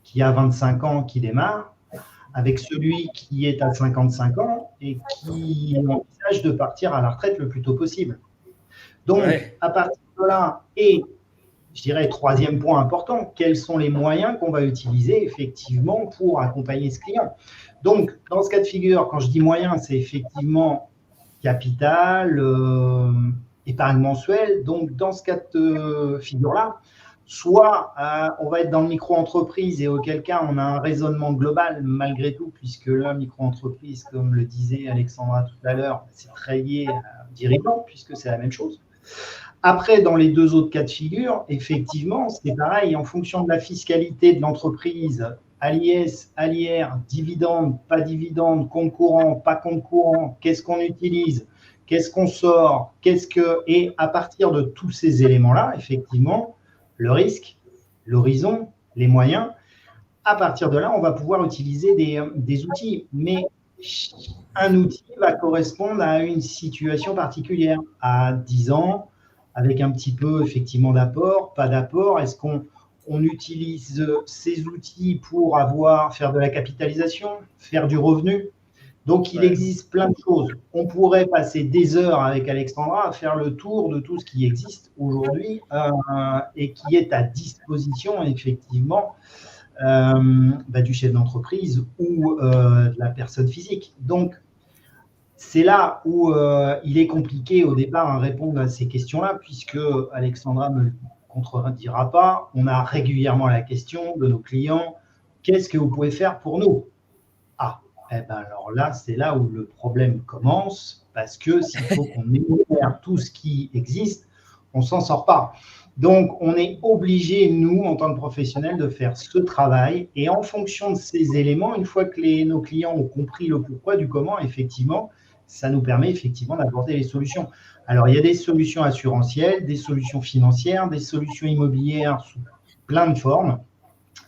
qui a 25 ans, qui démarre, avec celui qui est à 55 ans et qui envisage de partir à la retraite le plus tôt possible. Donc, à partir de là, et je dirais, troisième point important, quels sont les moyens qu'on va utiliser effectivement pour accompagner ce client? Donc, dans ce cas de figure, quand je dis moyens, c'est effectivement capital, épargne mensuelle. Donc, dans ce cas de figure-là, soit on va être dans le micro-entreprise et auquel cas on a un raisonnement global malgré tout, puisque la micro-entreprise, comme le disait Alexandra tout à l'heure, c'est très lié à dirigeant, puisque c'est la même chose. Après, dans les deux autres cas de figure, effectivement, c'est pareil, en fonction de la fiscalité de l'entreprise, à l'IS, à l'IR, dividende, pas dividende, compte courant, pas compte courant, qu'est-ce qu'on utilise, qu'est-ce qu'on sort, et à partir de tous ces éléments-là, effectivement, le risque, l'horizon, les moyens, à partir de là, on va pouvoir utiliser des outils. Mais un outil va correspondre à une situation particulière, à 10 ans, avec un petit peu effectivement d'apport, pas d'apport. Est-ce qu'on utilise ces outils pour faire de la capitalisation, faire du revenu? Donc, il existe plein de choses. On pourrait passer des heures avec Alexandra à faire le tour de tout ce qui existe aujourd'hui et qui est à disposition effectivement du chef d'entreprise ou de la personne physique. Donc, c'est là où il est compliqué au départ à répondre à ces questions-là, puisque Alexandra ne me contredira pas. On a régulièrement la question de nos clients, qu'est-ce que vous pouvez faire pour nous? Alors là, c'est là où le problème commence, parce que s'il faut qu'on énumère tout ce qui existe, on ne s'en sort pas. Donc, on est obligé, nous, en tant que professionnels, de faire ce travail. Et en fonction de ces éléments, une fois que nos clients ont compris le pourquoi du comment, effectivement, ça nous permet effectivement d'apporter les solutions. Alors, il y a des solutions assurantielles, des solutions financières, des solutions immobilières sous plein de formes.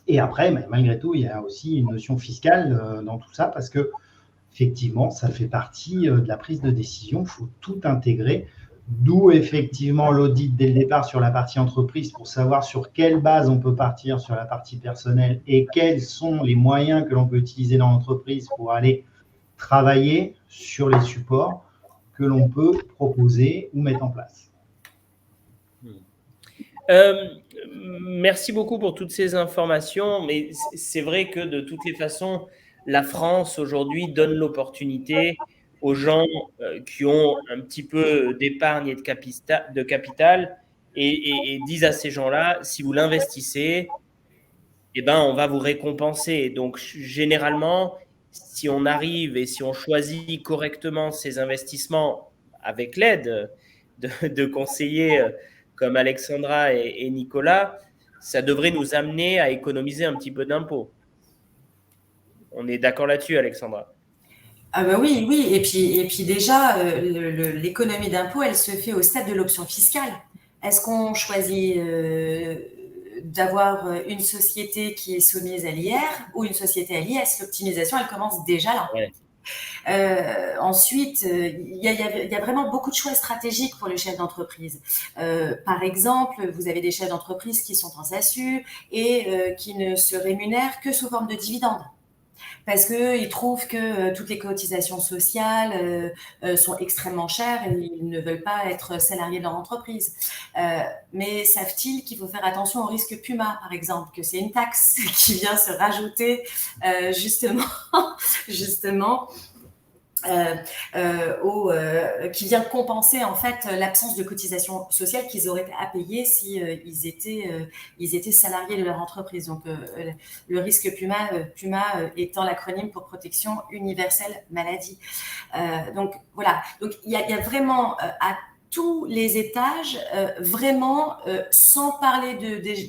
Et après, malgré tout, il y a aussi une notion fiscale dans tout ça, parce que effectivement, ça fait partie de la prise de décision. Il faut tout intégrer. D'où effectivement l'audit dès le départ sur la partie entreprise pour savoir sur quelle base on peut partir sur la partie personnelle et quels sont les moyens que l'on peut utiliser dans l'entreprise pour aller travailler sur les supports que l'on peut proposer ou mettre en place. Merci beaucoup pour toutes ces informations, mais c'est vrai que de toutes les façons, la France aujourd'hui donne l'opportunité aux gens qui ont un petit peu d'épargne et de capital et disent à ces gens-là, si vous l'investissez, eh ben, on va vous récompenser. Donc, généralement, si on arrive et si on choisit correctement ces investissements avec l'aide de conseillers comme Alexandra et Nicolas, ça devrait nous amener à économiser un petit peu d'impôts. On est d'accord là-dessus, Alexandra? Oui. Et puis déjà, l'économie d'impôt, elle se fait au stade de l'option fiscale. Est-ce qu'on choisit d'avoir une société qui est soumise à l'IR ou une société à l'IS? L'optimisation, elle commence déjà là. Ouais. Ensuite, il y a vraiment beaucoup de choix stratégiques pour le chef d'entreprise. Par exemple, vous avez des chefs d'entreprise qui sont en SASU et qui ne se rémunèrent que sous forme de dividendes. Parce qu'ils trouvent que toutes les cotisations sociales sont extrêmement chères et ils ne veulent pas être salariés de leur entreprise. Mais savent-ils qu'il faut faire attention au risque Puma, par exemple, que c'est une taxe qui vient se rajouter justement qui vient compenser en fait l'absence de cotisation sociale qu'ils auraient à payer si ils étaient salariés de leur entreprise. Donc le risque PUMA, étant l'acronyme pour protection universelle maladie. Donc voilà, donc il y a vraiment à tous les étages, vraiment, sans parler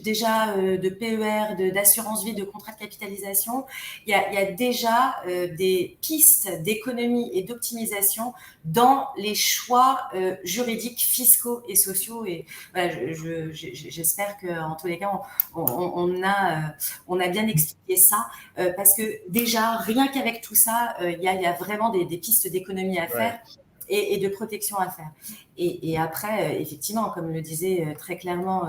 déjà de PER, d'assurance vie, de contrat de capitalisation, il y a déjà des pistes d'économie et d'optimisation dans les choix juridiques, fiscaux et sociaux. Et voilà, j'espère qu'en tous les cas, on a bien expliqué ça, parce que déjà, rien qu'avec tout ça, il y a vraiment des pistes d'économie à faire. Et de protection à faire. Et après, effectivement, comme le disait très clairement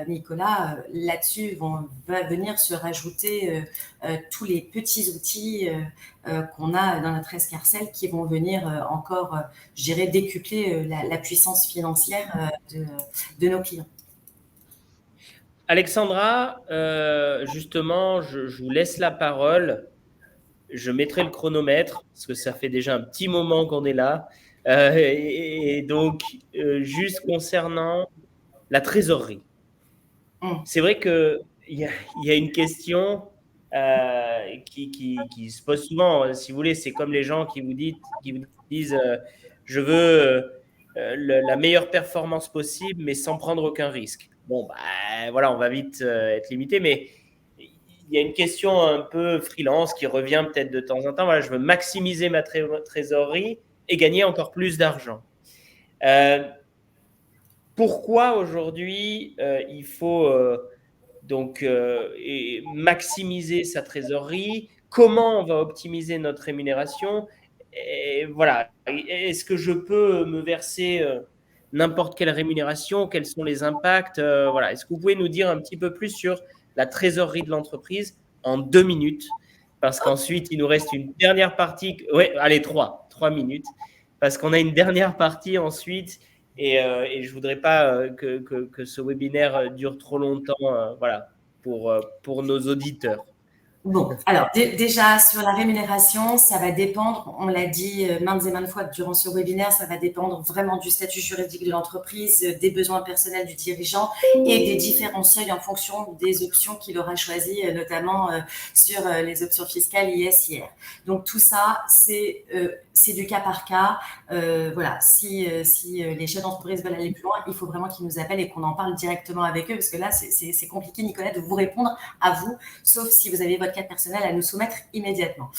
Nicolas, là-dessus va venir se rajouter tous les petits outils qu'on a dans notre escarcelle qui vont venir encore, je dirais, décupler la puissance financière de nos clients. Alexandra, justement, je vous laisse la parole. Je mettrai le chronomètre parce que ça fait déjà un petit moment qu'on est là. Et donc, juste concernant la trésorerie. C'est vrai qu'il y a une question qui se pose souvent. Si vous voulez, c'est comme les gens qui vous disent je veux la meilleure performance possible, mais sans prendre aucun risque. Bon, voilà, on va vite être limité, mais il y a une question un peu freelance qui revient peut-être de temps en temps. Voilà, je veux maximiser ma trésorerie et gagner encore plus d'argent. Pourquoi aujourd'hui il faut maximiser sa trésorerie? Comment on va optimiser notre rémunération? Et voilà. Est-ce que je peux me verser n'importe quelle rémunération? Quels sont les impacts? Voilà. Est-ce que vous pouvez nous dire un petit peu plus sur la trésorerie de l'entreprise en 2 minutes? Parce qu'ensuite, il nous reste une dernière partie. Oui, allez, 3 minutes. Parce qu'on a une dernière partie ensuite. Et je ne voudrais pas que ce webinaire dure trop longtemps voilà, pour nos auditeurs. Bon, alors déjà sur la rémunération, ça va dépendre, on l'a dit maintes et maintes fois durant ce webinaire, ça va dépendre vraiment du statut juridique de l'entreprise, des besoins personnels du dirigeant et des différents seuils en fonction des options qu'il aura choisies, notamment sur les options fiscales IS/IR. Donc tout ça, c'est du cas par cas. Voilà, si les chefs d'entreprise veulent aller plus loin, il faut vraiment qu'ils nous appellent et qu'on en parle directement avec eux, parce que là, c'est compliqué, Nicolas, de vous répondre à vous, sauf si vous avez votre cas personnel à nous soumettre immédiatement.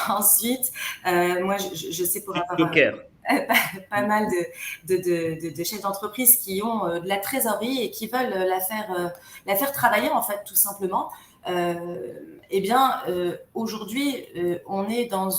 Ensuite, moi, je sais pour avoir pas mal de chefs d'entreprise qui ont de la trésorerie et qui veulent la faire travailler, en fait, tout simplement. Eh bien, aujourd'hui, on est dans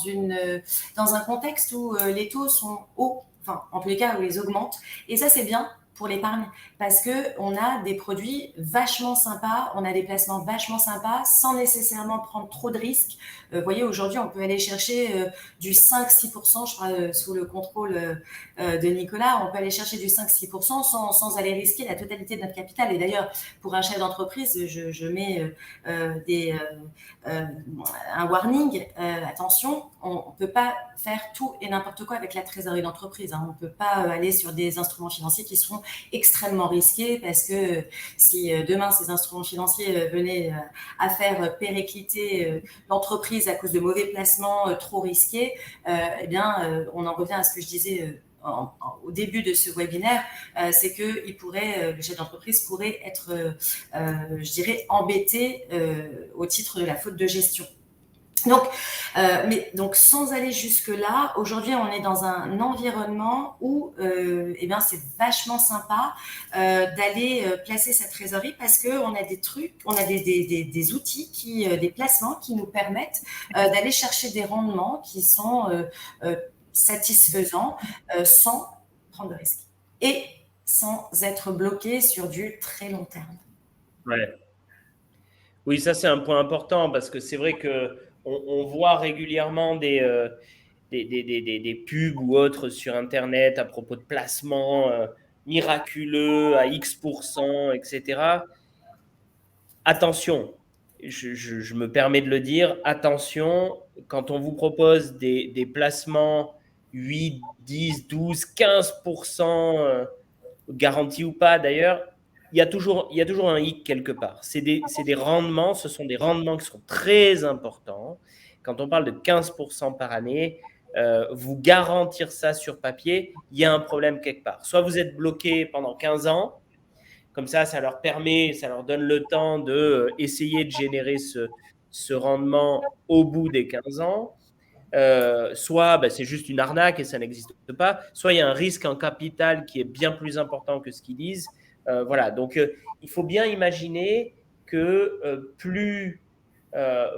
un contexte où les taux sont hauts, enfin, en tous les cas, où ils augmentent. Et ça, c'est bien pour l'épargne parce qu'on a des produits vachement sympas, on a des placements vachement sympas sans nécessairement prendre trop de risques. Vous voyez, aujourd'hui, on peut aller chercher du 5-6%, je crois, sous le contrôle de Nicolas, on peut aller chercher du 5-6% sans aller risquer la totalité de notre capital. Et d'ailleurs, pour un chef d'entreprise, je mets un warning, attention, on ne peut pas faire tout et n'importe quoi avec la trésorerie d'entreprise. Hein. On ne peut pas aller sur des instruments financiers qui seront extrêmement risqués parce que si demain ces instruments financiers venaient à faire péricliter l'entreprise à cause de mauvais placements trop risqués, eh bien, on en revient à ce que je disais au début de ce webinaire, c'est que le chef d'entreprise pourrait être, je dirais, embêté au titre de la faute de gestion. Donc, sans aller jusque-là, aujourd'hui, on est dans un environnement où c'est vachement sympa d'aller placer sa trésorerie parce qu'on a des trucs, on a des outils, des placements qui nous permettent d'aller chercher des rendements qui sont satisfaisants sans prendre de risques et sans être bloqué sur du très long terme. Ouais. Oui, ça c'est un point important parce que c'est vrai qu'on voit régulièrement des pubs ou autres sur Internet à propos de placements miraculeux à X%, etc. Attention, je me permets de le dire, attention, quand on vous propose des placements 8, 10, 12, 15% garantis ou pas d'ailleurs, il y a toujours un hic quelque part. C'est des rendements, ce sont des rendements qui sont très importants. Quand on parle de 15% par année, vous garantir ça sur papier, il y a un problème quelque part. Soit vous êtes bloqué pendant 15 ans, comme ça leur permet, ça leur donne le temps d'essayer de générer ce rendement au bout des 15 ans. Soit c'est juste une arnaque et ça n'existe pas, soit il y a un risque en capital qui est bien plus important que ce qu'ils disent. Voilà, donc il faut bien imaginer que plus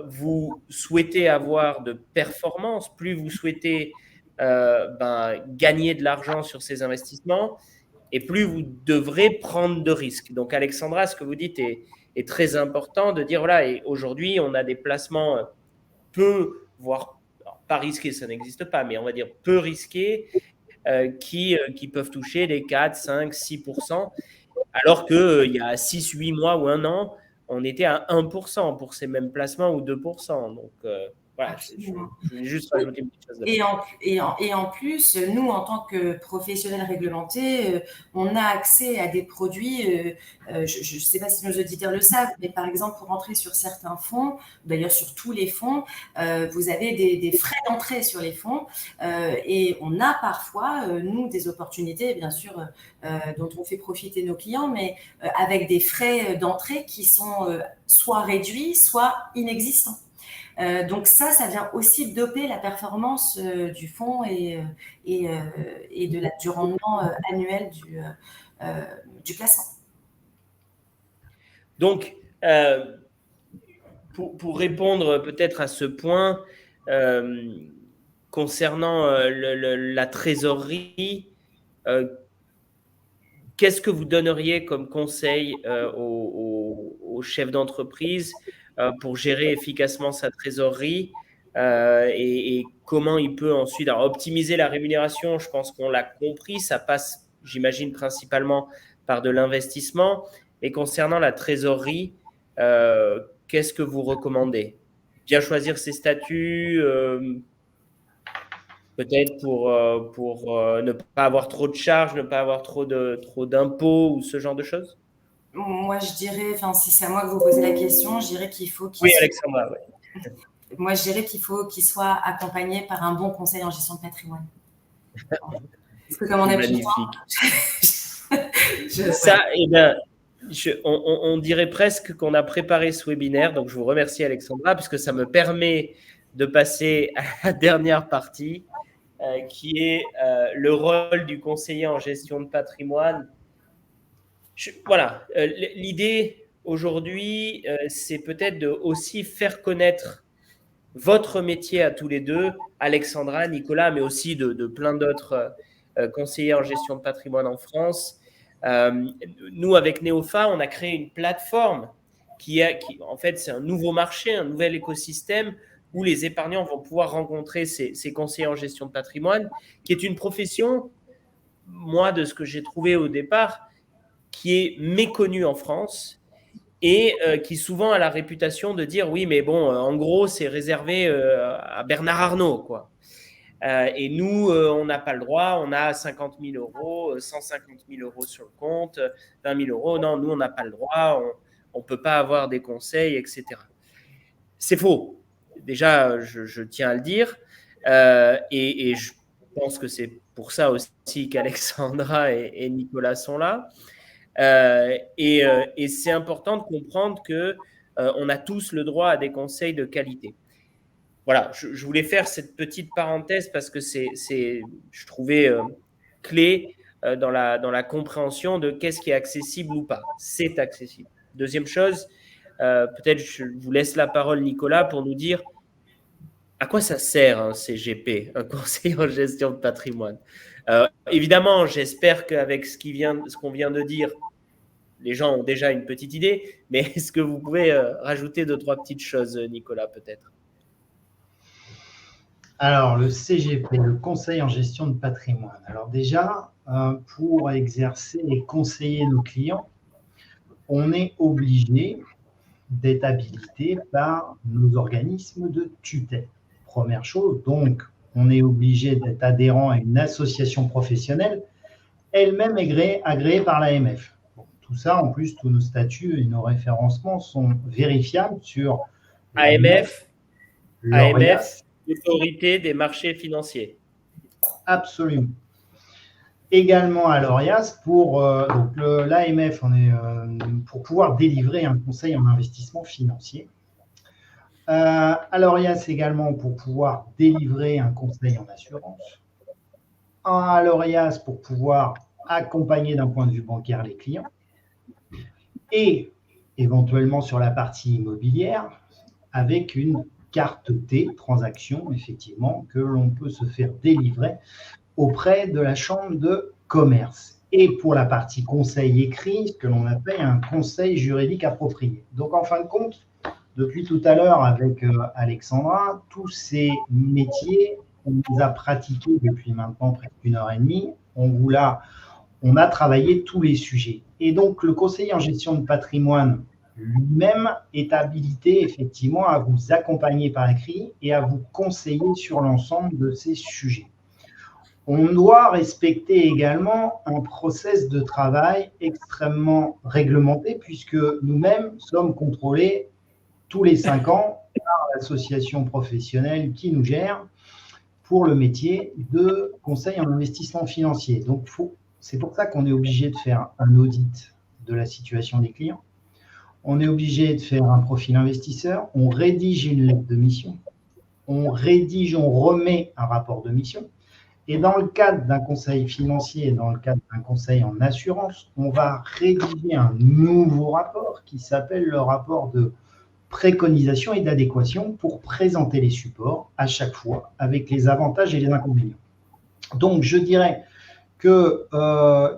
vous souhaitez avoir de performance, plus vous souhaitez gagner de l'argent sur ces investissements, et plus vous devrez prendre de risques. Donc Alexandra, ce que vous dites est très important, de dire voilà, et aujourd'hui on a des placements peu, voire pas risqués, ça n'existe pas, mais on va dire peu risqués, qui peuvent toucher les 4, 5, 6%, alors qu'il y a 6, 8 mois ou un an, on était à 1% pour ces mêmes placements ou 2%. Donc, voilà, je voulais juste rajouter une petite chose là-dessus. Et en plus, nous, en tant que professionnels réglementés, on a accès à des produits, je ne sais pas si nos auditeurs le savent, mais par exemple, pour entrer sur certains fonds, d'ailleurs sur tous les fonds, vous avez des frais d'entrée sur les fonds, et on a parfois, nous, des opportunités, bien sûr, dont on fait profiter nos clients, mais avec des frais d'entrée qui sont soit réduits, soit inexistants. Donc ça vient aussi doper la performance du fonds et du rendement annuel du placement. Donc, pour répondre peut-être à ce point, concernant la trésorerie, qu'est-ce que vous donneriez comme conseil aux chefs d'entreprise pour gérer efficacement sa trésorerie et comment il peut ensuite optimiser la rémunération? Je pense qu'on l'a compris, ça passe, j'imagine, principalement par de l'investissement. Et concernant la trésorerie, qu'est-ce que vous recommandez? Bien choisir ses statuts, peut-être pour ne pas avoir trop de charges, ne pas avoir trop d'impôts ou ce genre de choses? Moi, je dirais, si c'est à moi que vous posez la question, je dirais qu'il faut qu'il Oui, Alexandra, oui. Moi, je dirais qu'il faut qu'il soit accompagné par un bon conseil en gestion de patrimoine. Parce que comme on a magnifique. Ça, eh bien, on dirait presque qu'on a préparé ce webinaire, donc je vous remercie Alexandra, puisque ça me permet de passer à la dernière partie, qui est le rôle du conseiller en gestion de patrimoine. Voilà, l'idée aujourd'hui, c'est peut-être de aussi faire connaître votre métier à tous les deux, Alexandra, Nicolas, mais aussi de plein d'autres conseillers en gestion de patrimoine en France. Nous, avec Neofa, on a créé une plateforme qui en fait, c'est un nouveau marché, un nouvel écosystème où les épargnants vont pouvoir rencontrer ces conseillers en gestion de patrimoine, qui est une profession, moi, de ce que j'ai trouvé au départ, qui est méconnue en France et qui souvent a la réputation de dire oui, mais bon, en gros, c'est réservé à Bernard Arnault, quoi. Et nous, on n'a pas le droit, on a 50 000 euros, 150 000 euros sur le compte, 20 000 euros. Non, nous, on n'a pas le droit, on ne peut pas avoir des conseils, etc. C'est faux. Déjà, je tiens à le dire. Et je pense que c'est pour ça aussi qu'Alexandra et Nicolas sont là. Et c'est important de comprendre qu'on a tous le droit à des conseils de qualité. Voilà, je voulais faire cette petite parenthèse parce que je trouvais clé dans la compréhension de qu'est-ce qui est accessible ou pas. C'est accessible. Deuxième chose, peut-être je vous laisse la parole, Nicolas, pour nous dire à quoi ça sert un CGP, un conseiller en gestion de patrimoine. Évidemment, j'espère qu'avec ce qu'on vient de dire, les gens ont déjà une petite idée, mais est-ce que vous pouvez rajouter 2-3 petites choses, Nicolas, peut-être? Alors, le CGP, le conseil en gestion de patrimoine. Alors déjà, pour exercer et conseiller nos clients, on est obligé d'être habilité par nos organismes de tutelle première chose. Donc, on est obligé d'être adhérent à une association professionnelle, elle-même agréée par l'AMF. Bon, tout ça, en plus, tous nos statuts et nos référencements sont vérifiables sur AMF, l'ORIAS. Autorité des marchés financiers. Absolument. Également à l'ORIAS, donc l'AMF, pour pouvoir délivrer un conseil en investissement financier. À l'ORIAS également pour pouvoir délivrer un conseil en assurance. À l'ORIAS pour pouvoir accompagner d'un point de vue bancaire les clients. Et éventuellement sur la partie immobilière, avec une carte T, transaction, effectivement, que l'on peut se faire délivrer auprès de la chambre de commerce. Et pour la partie conseil écrit, ce que l'on appelle un conseil juridique approprié. Donc, en fin de compte, depuis tout à l'heure avec Alexandra, tous ces métiers, on les a pratiqués depuis maintenant presque 1h30. On a travaillé tous les sujets. Et donc, le conseiller en gestion de patrimoine lui-même est habilité effectivement à vous accompagner par écrit et à vous conseiller sur l'ensemble de ces sujets. On doit respecter également un process de travail extrêmement réglementé puisque nous-mêmes sommes contrôlés tous les 5 ans par l'association professionnelle qui nous gère pour le métier de conseil en investissement financier. Donc, c'est pour ça qu'on est obligé de faire un audit de la situation des clients. On est obligé de faire un profil investisseur. On rédige une lettre de mission. On remet un rapport de mission. Et dans le cadre d'un conseil financier, dans le cadre d'un conseil en assurance, on va rédiger un nouveau rapport qui s'appelle le rapport de préconisation et d'adéquation pour présenter les supports à chaque fois avec les avantages et les inconvénients. Donc, je dirais que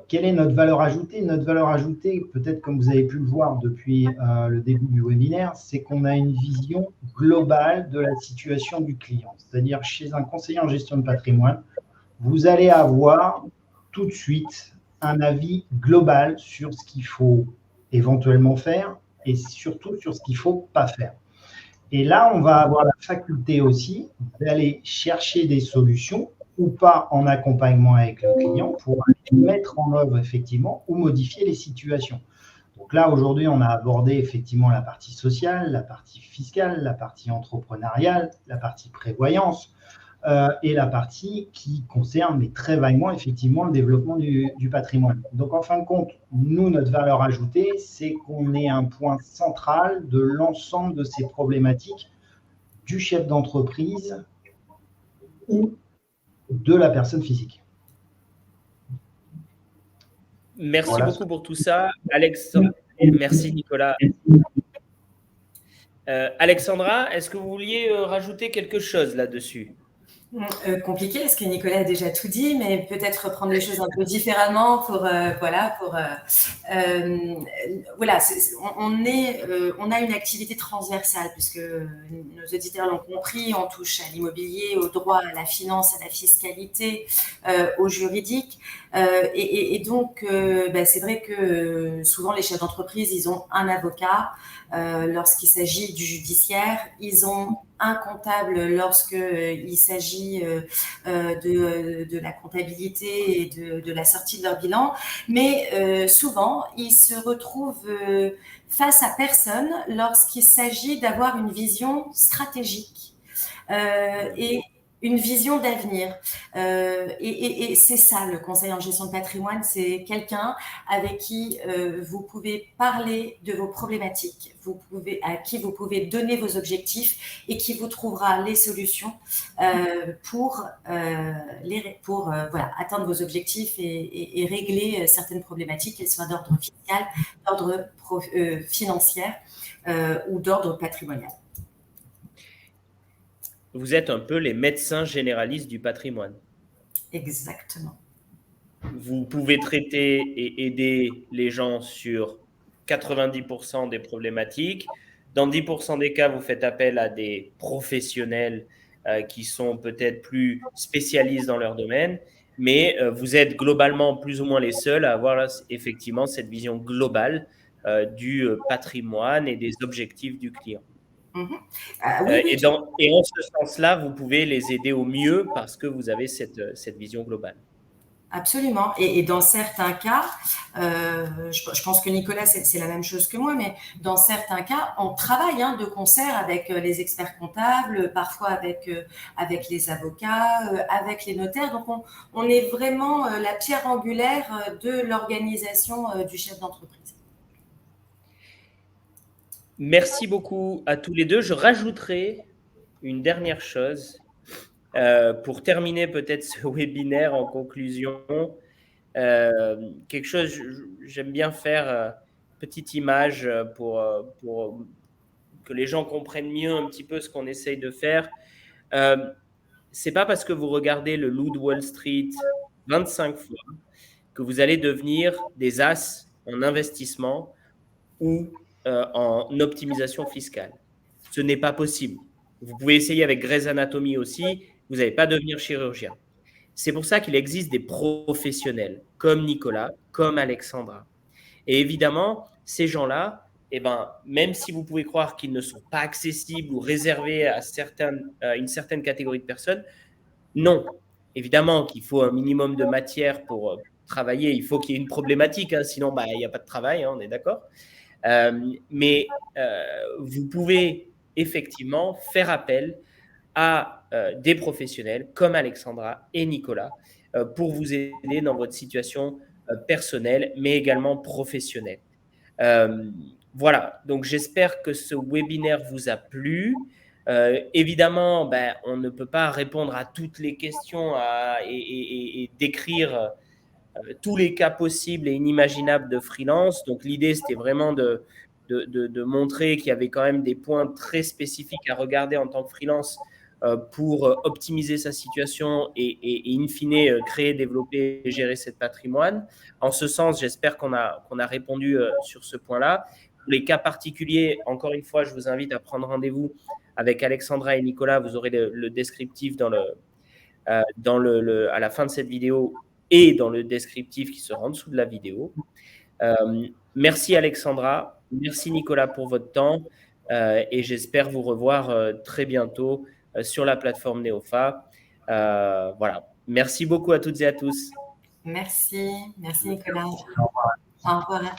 quelle est notre valeur ajoutée? Notre valeur ajoutée, peut-être comme vous avez pu le voir depuis le début du webinaire, c'est qu'on a une vision globale de la situation du client. C'est-à-dire, chez un conseiller en gestion de patrimoine, vous allez avoir tout de suite un avis global sur ce qu'il faut éventuellement faire et surtout sur ce qu'il ne faut pas faire. Et là, on va avoir la faculté aussi d'aller chercher des solutions ou pas en accompagnement avec le client pour mettre en œuvre effectivement ou modifier les situations. Donc là, aujourd'hui, on a abordé effectivement la partie sociale, la partie fiscale, la partie entrepreneuriale, la partie prévoyance, et la partie qui concerne, mais très vaguement, effectivement, le développement du patrimoine. Donc, en fin de compte, nous, notre valeur ajoutée, c'est qu'on est un point central de l'ensemble de ces problématiques du chef d'entreprise ou de la personne physique. Merci beaucoup pour tout ça, Merci, Nicolas. Alexandra, est-ce que vous vouliez rajouter quelque chose là-dessus? Compliqué parce que Nicolas a déjà tout dit, mais peut-être reprendre les choses un peu différemment on a une activité transversale puisque nos auditeurs l'ont compris, on touche à l'immobilier, au droit, à la finance, à la fiscalité, au juridique, et donc c'est vrai que souvent les chefs d'entreprise, ils ont un avocat lorsqu'il s'agit du judiciaire, ils ont un comptable lorsqu'il s'agit de la comptabilité et de la sortie de leur bilan, mais souvent, ils se retrouvent face à personne lorsqu'il s'agit d'avoir une vision stratégique et une vision d'avenir. Et c'est ça, le conseil en gestion de patrimoine, c'est quelqu'un avec qui vous pouvez parler de vos problématiques, à qui vous pouvez donner vos objectifs et qui vous trouvera les solutions pour atteindre vos objectifs et régler certaines problématiques, qu'elles soient d'ordre fiscal, d'ordre financier ou d'ordre patrimonial. Vous êtes un peu les médecins généralistes du patrimoine. Exactement. Vous pouvez traiter et aider les gens sur 90% des problématiques. Dans 10% des cas, vous faites appel à des professionnels qui sont peut-être plus spécialistes dans leur domaine, mais vous êtes globalement plus ou moins les seuls à avoir effectivement cette vision globale du patrimoine et des objectifs du client. Oui, oui. Et en ce sens-là, vous pouvez les aider au mieux parce que vous avez cette vision globale. Absolument. Et dans certains cas, je pense que Nicolas, c'est la même chose que moi, mais dans certains cas, on travaille de concert avec les experts comptables, parfois avec les avocats, avec les notaires. Donc, on est vraiment la pierre angulaire de l'organisation du chef d'entreprise. Merci beaucoup à tous les deux. Je rajouterai une dernière chose pour terminer peut-être ce webinaire en conclusion. Quelque chose, j'aime bien faire petite image pour que les gens comprennent mieux un petit peu ce qu'on essaye de faire. C'est pas parce que vous regardez le Loup de Wall Street 25 fois que vous allez devenir des as en investissement ou en optimisation fiscale. Ce n'est pas possible. Vous pouvez essayer avec Grey's Anatomy aussi, vous n'allez pas devenir chirurgien. C'est pour ça qu'il existe des professionnels comme Nicolas, comme Alexandra. Et évidemment, ces gens-là, même si vous pouvez croire qu'ils ne sont pas accessibles ou réservés à une certaine catégorie de personnes, non. Évidemment qu'il faut un minimum de matière pour travailler. Il faut qu'il y ait une problématique, sinon il n'y a pas de travail, on est d'accord. Mais vous pouvez effectivement faire appel à des professionnels comme Alexandra et Nicolas pour vous aider dans votre situation personnelle, mais également professionnelle. Voilà, donc j'espère que ce webinaire vous a plu. Évidemment, on ne peut pas répondre à toutes les questions et décrire tous les cas possibles et inimaginables de freelance. Donc l'idée, c'était vraiment de montrer qu'il y avait quand même des points très spécifiques à regarder en tant que freelance pour optimiser sa situation et in fine, créer, développer et gérer cette patrimoine. En ce sens, j'espère qu'on a répondu sur ce point-là. Pour les cas particuliers, encore une fois, je vous invite à prendre rendez-vous avec Alexandra et Nicolas. Vous aurez le descriptif à la fin de cette vidéo et dans le descriptif qui sera en dessous de la vidéo. Merci Alexandra, merci Nicolas pour votre temps et j'espère vous revoir très bientôt sur la plateforme Neofa. Voilà. Merci beaucoup à toutes et à tous. Merci Nicolas. Au revoir. Au revoir.